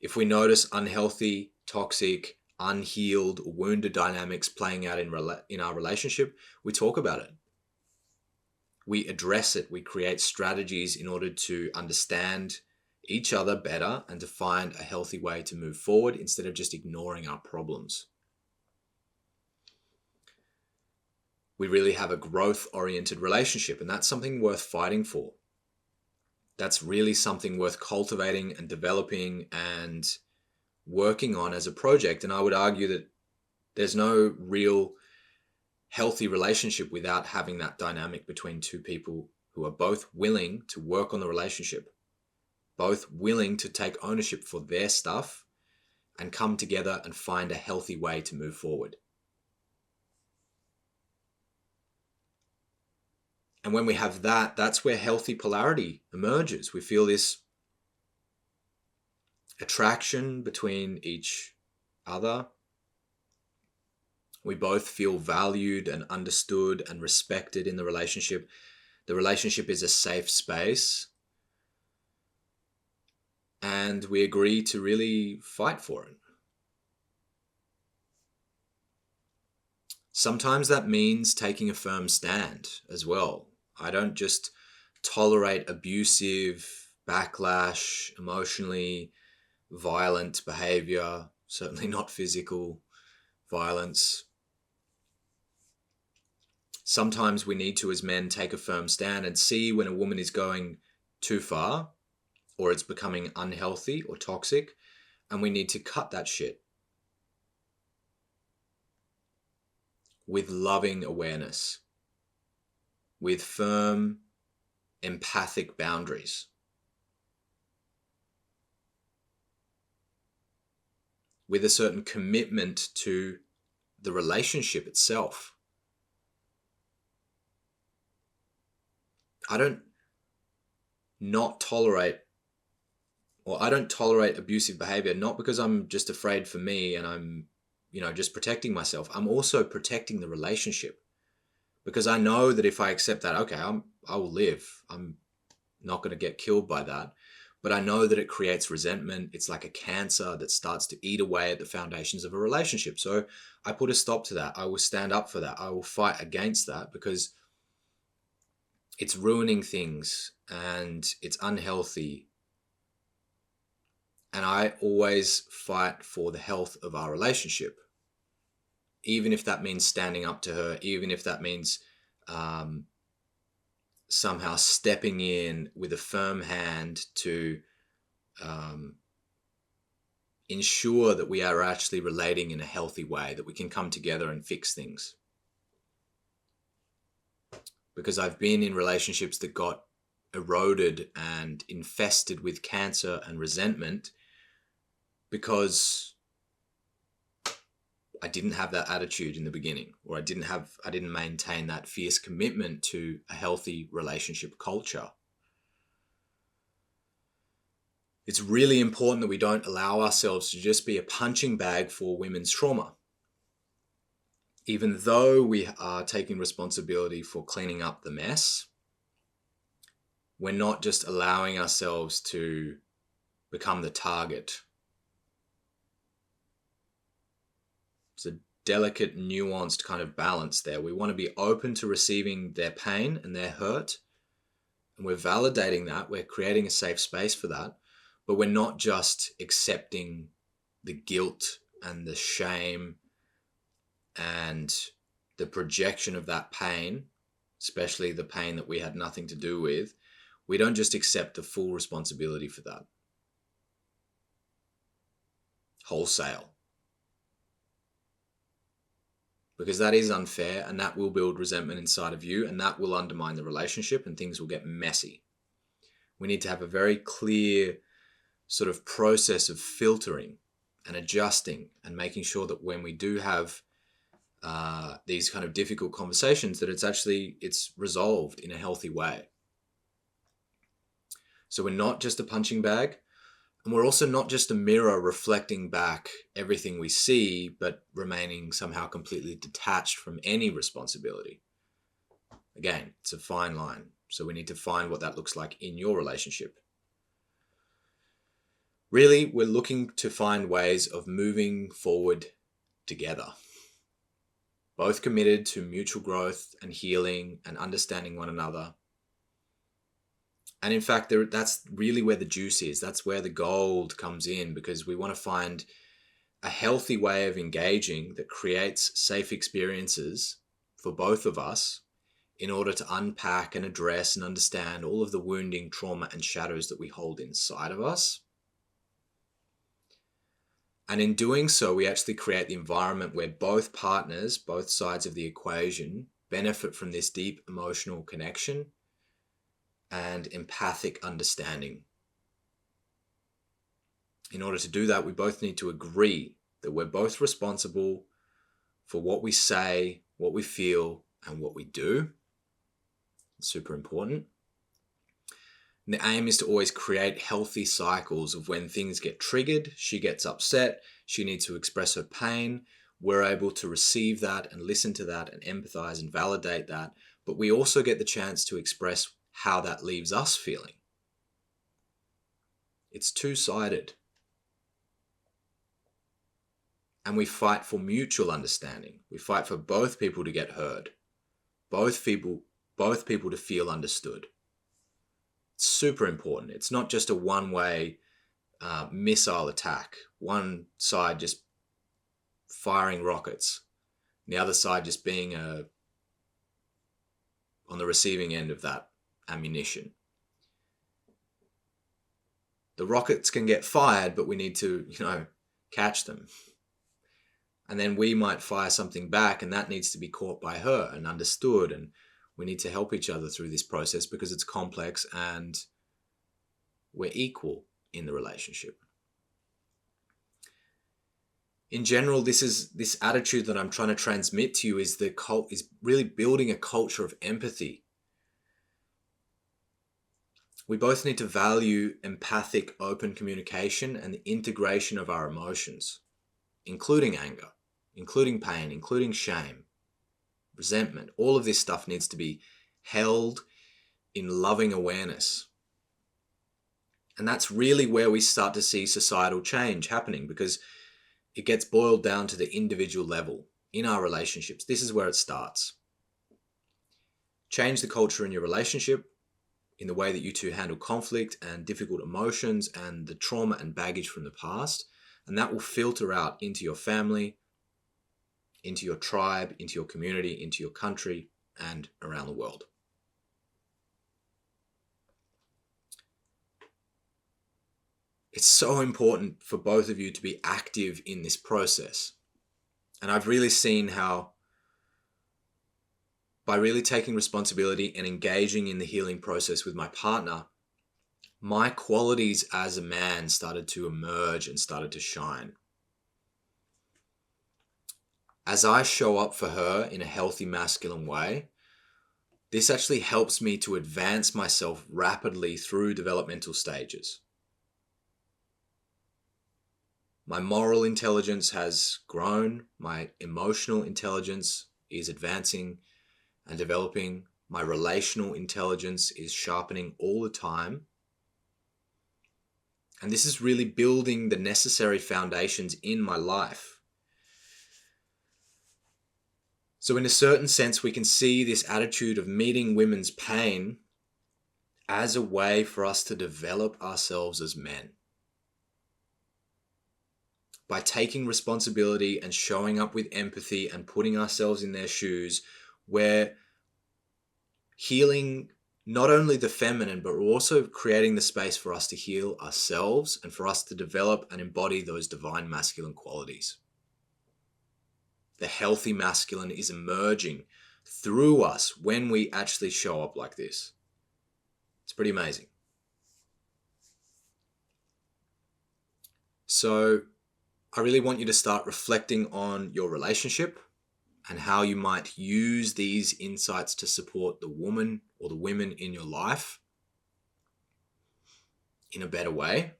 If we notice unhealthy, toxic, unhealed, wounded dynamics playing out in our relationship, we talk about it. We address it. We create strategies in order to understand each other better and to find a healthy way to move forward instead of just ignoring our problems. we really have a growth-oriented relationship, and that's something worth fighting for. That's really something worth cultivating and developing and working on as a project. And I would argue that there's no real healthy relationship without having that dynamic between two people who are both willing to work on the relationship, both willing to take ownership for their stuff and come together and find a healthy way to move forward. And when we have that, that's where healthy polarity emerges. We feel this attraction between each other. We both feel valued and understood and respected in the relationship. The relationship is a safe space. And we agree to really fight for it. Sometimes that means taking a firm stand as well. I don't just tolerate abusive, backlash, emotionally violent behavior, certainly not physical violence. Sometimes we need to, as men, take a firm stand and see when a woman is going too far or it's becoming unhealthy or toxic, and we need to cut that shit with loving awareness, with firm, empathic boundaries. With a certain commitment to the relationship itself. I don't tolerate abusive behavior, not because I'm just afraid for me and I'm, just protecting myself. I'm also protecting the relationship, because I know that if I accept that, okay, I will live. I'm not going to get killed by that. But I know that it creates resentment. It's like a cancer that starts to eat away at the foundations of a relationship. So I put a stop to that. I will stand up for that. I will fight against that, because it's ruining things and it's unhealthy. And I always fight for the health of our relationship, even if that means standing up to her, even if that means somehow stepping in with a firm hand to ensure that we are actually relating in a healthy way, that we can come together and fix things. Because I've been in relationships that got eroded and infested with cancer and resentment because I didn't have that attitude in the beginning, or I didn't maintain that fierce commitment to a healthy relationship culture. It's really important that we don't allow ourselves to just be a punching bag for women's trauma. Even though we are taking responsibility for cleaning up the mess, we're not just allowing ourselves to become the target. It's a delicate, nuanced kind of balance there. We want to be open to receiving their pain and their hurt, and we're validating that. We're creating a safe space for that, but we're not just accepting the guilt and the shame and the projection of that pain, especially the pain that we had nothing to do with. We don't just accept the full responsibility for that wholesale, because that is unfair, and that will build resentment inside of you, and that will undermine the relationship, and things will get messy. We need to have a very clear sort of process of filtering and adjusting and making sure that when we do have these kind of difficult conversations, that it's resolved in a healthy way. So we're not just a punching bag, and we're also not just a mirror reflecting back everything we see, but remaining somehow completely detached from any responsibility. Again, it's a fine line. So we need to find what that looks like in your relationship. Really, we're looking to find ways of moving forward together, both committed to mutual growth and healing and understanding one another. And in fact, that's really where the juice is. That's where the gold comes in, because we want to find a healthy way of engaging that creates safe experiences for both of us in order to unpack and address and understand all of the wounding, trauma, and shadows that we hold inside of us. And in doing so, we actually create the environment where both partners, both sides of the equation, benefit from this deep emotional connection and empathic understanding. In order to do that, we both need to agree that we're both responsible for what we say, what we feel, and what we do. It's super important. And the aim is to always create healthy cycles of when things get triggered, she gets upset, she needs to express her pain, we're able to receive that and listen to that and empathize and validate that, but we also get the chance to express how that leaves us feeling. It's two-sided. And we fight for mutual understanding. We fight for both people to get heard, both people to feel understood. It's super important. It's not just a one-way missile attack. One side just firing rockets, and the other side just being on the receiving end of that ammunition. The rockets can get fired, but we need to, catch them. And then we might fire something back, and that needs to be caught by her and understood. And we need to help each other through this process because it's complex and we're equal in the relationship. In general, this attitude that I'm trying to transmit to you is really building a culture of empathy. We both need to value empathic, open communication and the integration of our emotions, including anger, including pain, including shame, resentment. All of this stuff needs to be held in loving awareness. And that's really where we start to see societal change happening, because it gets boiled down to the individual level in our relationships. This is where it starts. Change the culture in your relationship, in the way that you two handle conflict and difficult emotions and the trauma and baggage from the past. And that will filter out into your family, into your tribe, into your community, into your country, and around the world. It's so important for both of you to be active in this process. And I've really seen how by really taking responsibility and engaging in the healing process with my partner, my qualities as a man started to emerge and started to shine. As I show up for her in a healthy masculine way, this actually helps me to advance myself rapidly through developmental stages. My moral intelligence has grown, my emotional intelligence is advancing and developing, my relational intelligence is sharpening all the time. And this is really building the necessary foundations in my life. So in a certain sense, we can see this attitude of meeting women's pain as a way for us to develop ourselves as men. By taking responsibility and showing up with empathy and putting ourselves in their shoes, we're healing not only the feminine, but we're also creating the space for us to heal ourselves and for us to develop and embody those divine masculine qualities. The healthy masculine is emerging through us when we actually show up like this. It's pretty amazing. So I really want you to start reflecting on your relationship and how you might use these insights to support the woman or the women in your life in a better way.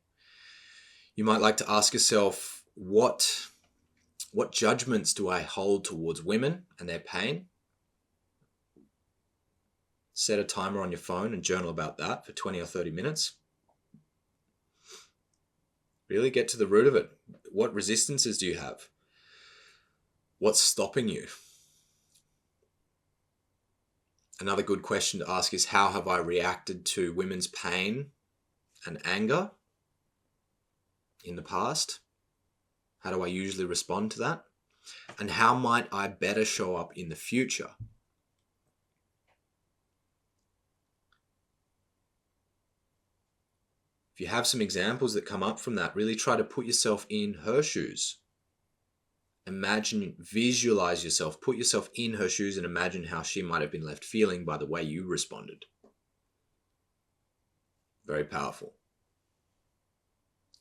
You might like to ask yourself, what judgments do I hold towards women and their pain? Set a timer on your phone and journal about that for 20 or 30 minutes. Really get to the root of it. What resistances do you have? What's stopping you? Another good question to ask is, how have I reacted to women's pain and anger in the past? How do I usually respond to that? And how might I better show up in the future you have some examples that come up from that, really try to put yourself in her shoes. Imagine, visualize yourself, put yourself in her shoes and imagine how she might have been left feeling by the way you responded. Very powerful.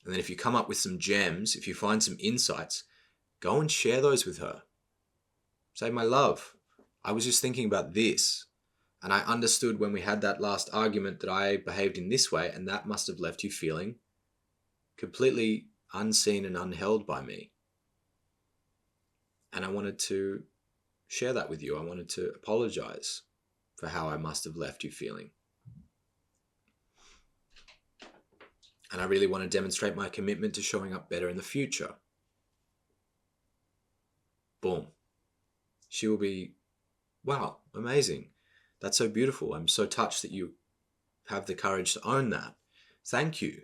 And then if you come up with some gems, if you find some insights, go and share those with her. Say, my love, I was just thinking about this, and I understood when we had that last argument that I behaved in this way, and that must have left you feeling completely unseen and unheld by me. And I wanted to share that with you. I wanted to apologize for how I must have left you feeling. And I really want to demonstrate my commitment to showing up better in the future. Boom. She will be, wow, amazing. That's so beautiful. I'm so touched that you have the courage to own that. Thank you.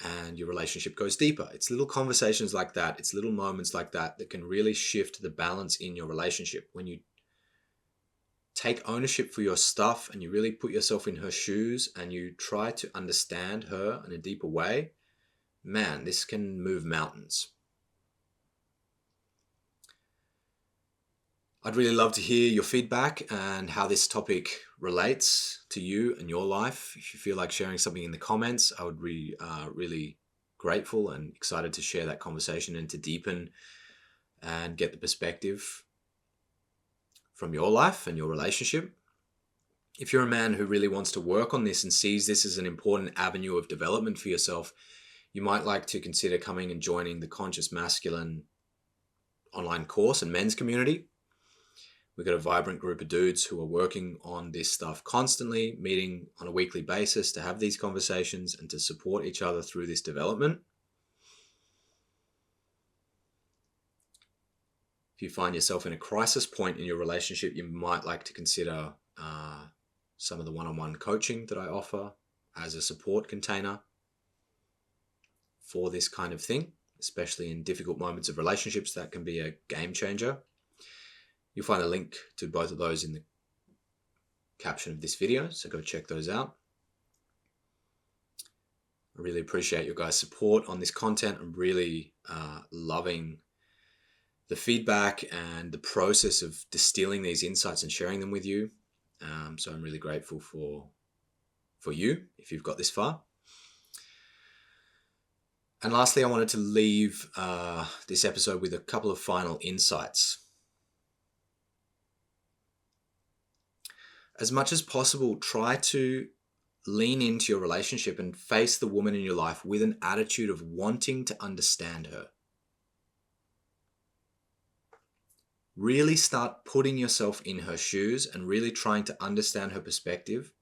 And your relationship goes deeper. It's little conversations like that. It's little moments like that that can really shift the balance in your relationship. When you take ownership for your stuff and you really put yourself in her shoes and you try to understand her in a deeper way, man, this can move mountains. I'd really love to hear your feedback and how this topic relates to you and your life. If you feel like sharing something in the comments, I would be really grateful and excited to share that conversation and to deepen and get the perspective from your life and your relationship. If you're a man who really wants to work on this and sees this as an important avenue of development for yourself, you might like to consider coming and joining the Conscious Masculine online course and men's community. We've got a vibrant group of dudes who are working on this stuff constantly, meeting on a weekly basis to have these conversations and to support each other through this development. If you find yourself in a crisis point in your relationship, you might like to consider some of the one-on-one coaching that I offer as a support container for this kind of thing, especially in difficult moments of relationships. That can be a game changer. You'll find a link to both of those in the caption of this video, so go check those out. I really appreciate your guys' support on this content. I'm really loving the feedback and the process of distilling these insights and sharing them with you. So I'm really grateful for you if you've got this far. And lastly, I wanted to leave this episode with a couple of final insights. As much as possible, try to lean into your relationship and face the woman in your life with an attitude of wanting to understand her. Really start putting yourself in her shoes and really trying to understand her perspective.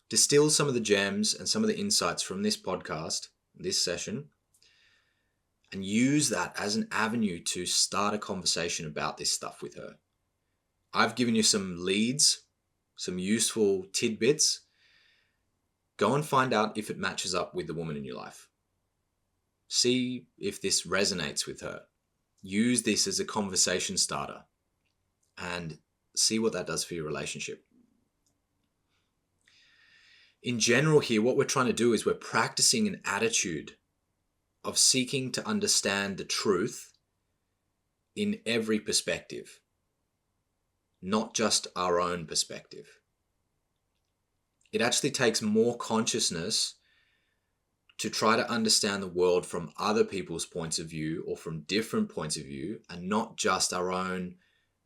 Distill some of the gems and some of the insights from this podcast, this session, and use that as an avenue to start a conversation about this stuff with her. I've given you some leads, some useful tidbits. Go and find out if it matches up with the woman in your life. See if this resonates with her. Use this as a conversation starter and see what that does for your relationship. In general here, what we're trying to do is we're practicing an attitude of seeking to understand the truth in every perspective, not just our own perspective. It actually takes more consciousness to try to understand the world from other people's points of view or from different points of view, and not just our own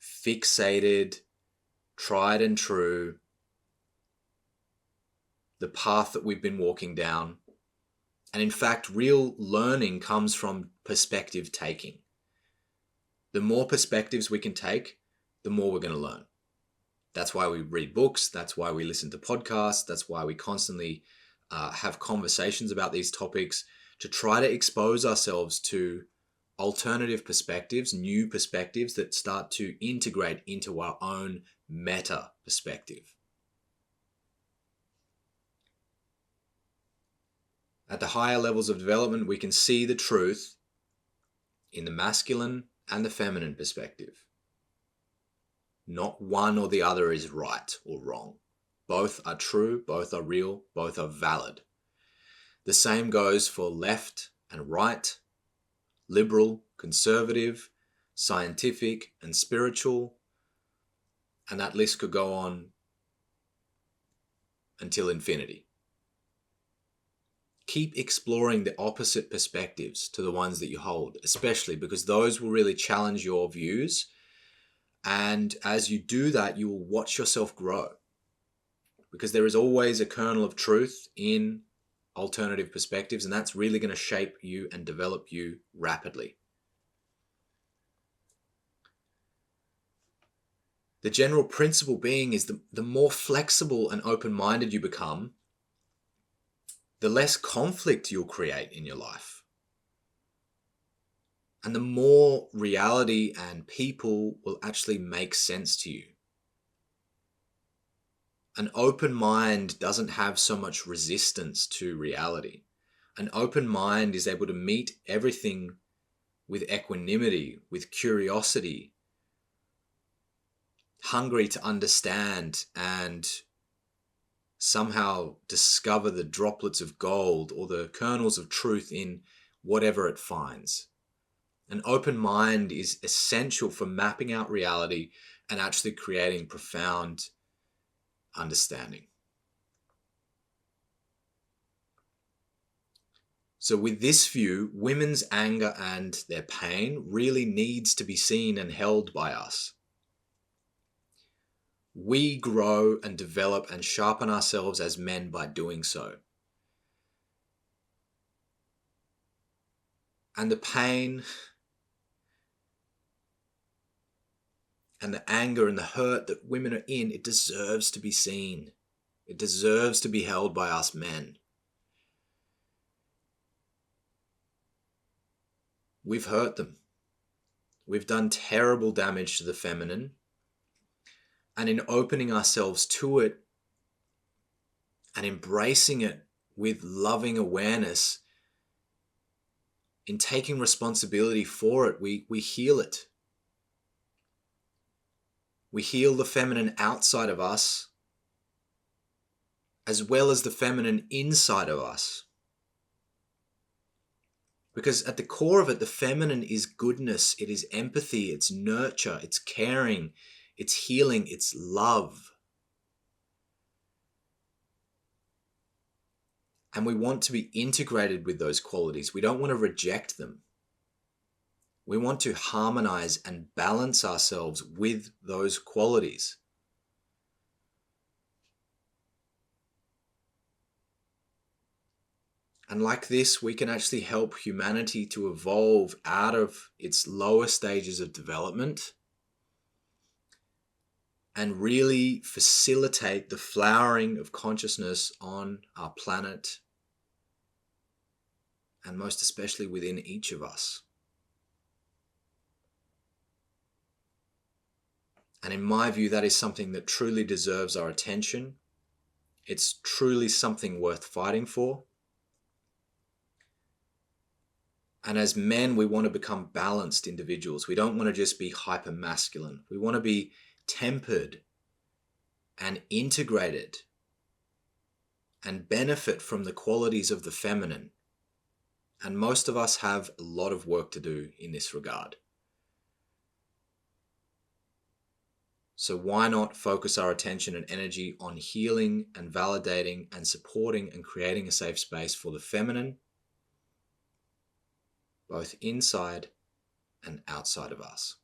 fixated, tried and true, the path that we've been walking down. And in fact, real learning comes from perspective taking. The more perspectives we can take, the more we're going to learn. That's why we read books. That's why we listen to podcasts. That's why we constantly have conversations about these topics, to try to expose ourselves to alternative perspectives, new perspectives that start to integrate into our own meta perspective. At the higher levels of development, we can see the truth in the masculine and the feminine perspective. Not one or the other is right or wrong. Both are true, both are real, both are valid. The same goes for left and right, liberal, conservative, scientific, and spiritual, and that list could go on until infinity. Keep exploring the opposite perspectives to the ones that you hold, especially because those will really challenge your views. And as you do that, you will watch yourself grow, because there is always a kernel of truth in alternative perspectives, and that's really going to shape you and develop you rapidly. The general principle being is the more flexible and open-minded you become, the less conflict you'll create in your life. And the more reality and people will actually make sense to you. An open mind doesn't have so much resistance to reality. An open mind is able to meet everything with equanimity, with curiosity, hungry to understand and somehow discover the droplets of gold or the kernels of truth in whatever it finds. An open mind is essential for mapping out reality and actually creating profound understanding. So with this view, women's anger and their pain really needs to be seen and held by us. We grow and develop and sharpen ourselves as men by doing so. And the pain and the anger and the hurt that women are in, it deserves to be seen. It deserves to be held by us men. We've hurt them. We've done terrible damage to the feminine. And in opening ourselves to it and embracing it with loving awareness, in taking responsibility for it, we heal it. We heal the feminine outside of us, as well as the feminine inside of us. Because at the core of it, the feminine is goodness, it is empathy, it's nurture, it's caring, it's healing, it's love. And we want to be integrated with those qualities. We don't want to reject them. We want to harmonize and balance ourselves with those qualities. And like this, we can actually help humanity to evolve out of its lower stages of development and really facilitate the flowering of consciousness on our planet, and most especially within each of us. And in my view, that is something that truly deserves our attention. It's truly something worth fighting for. And as men, we want to become balanced individuals. We don't want to just be hyper masculine. We want to be tempered and integrated and benefit from the qualities of the feminine. And most of us have a lot of work to do in this regard. So why not focus our attention and energy on healing and validating and supporting and creating a safe space for the feminine, both inside and outside of us.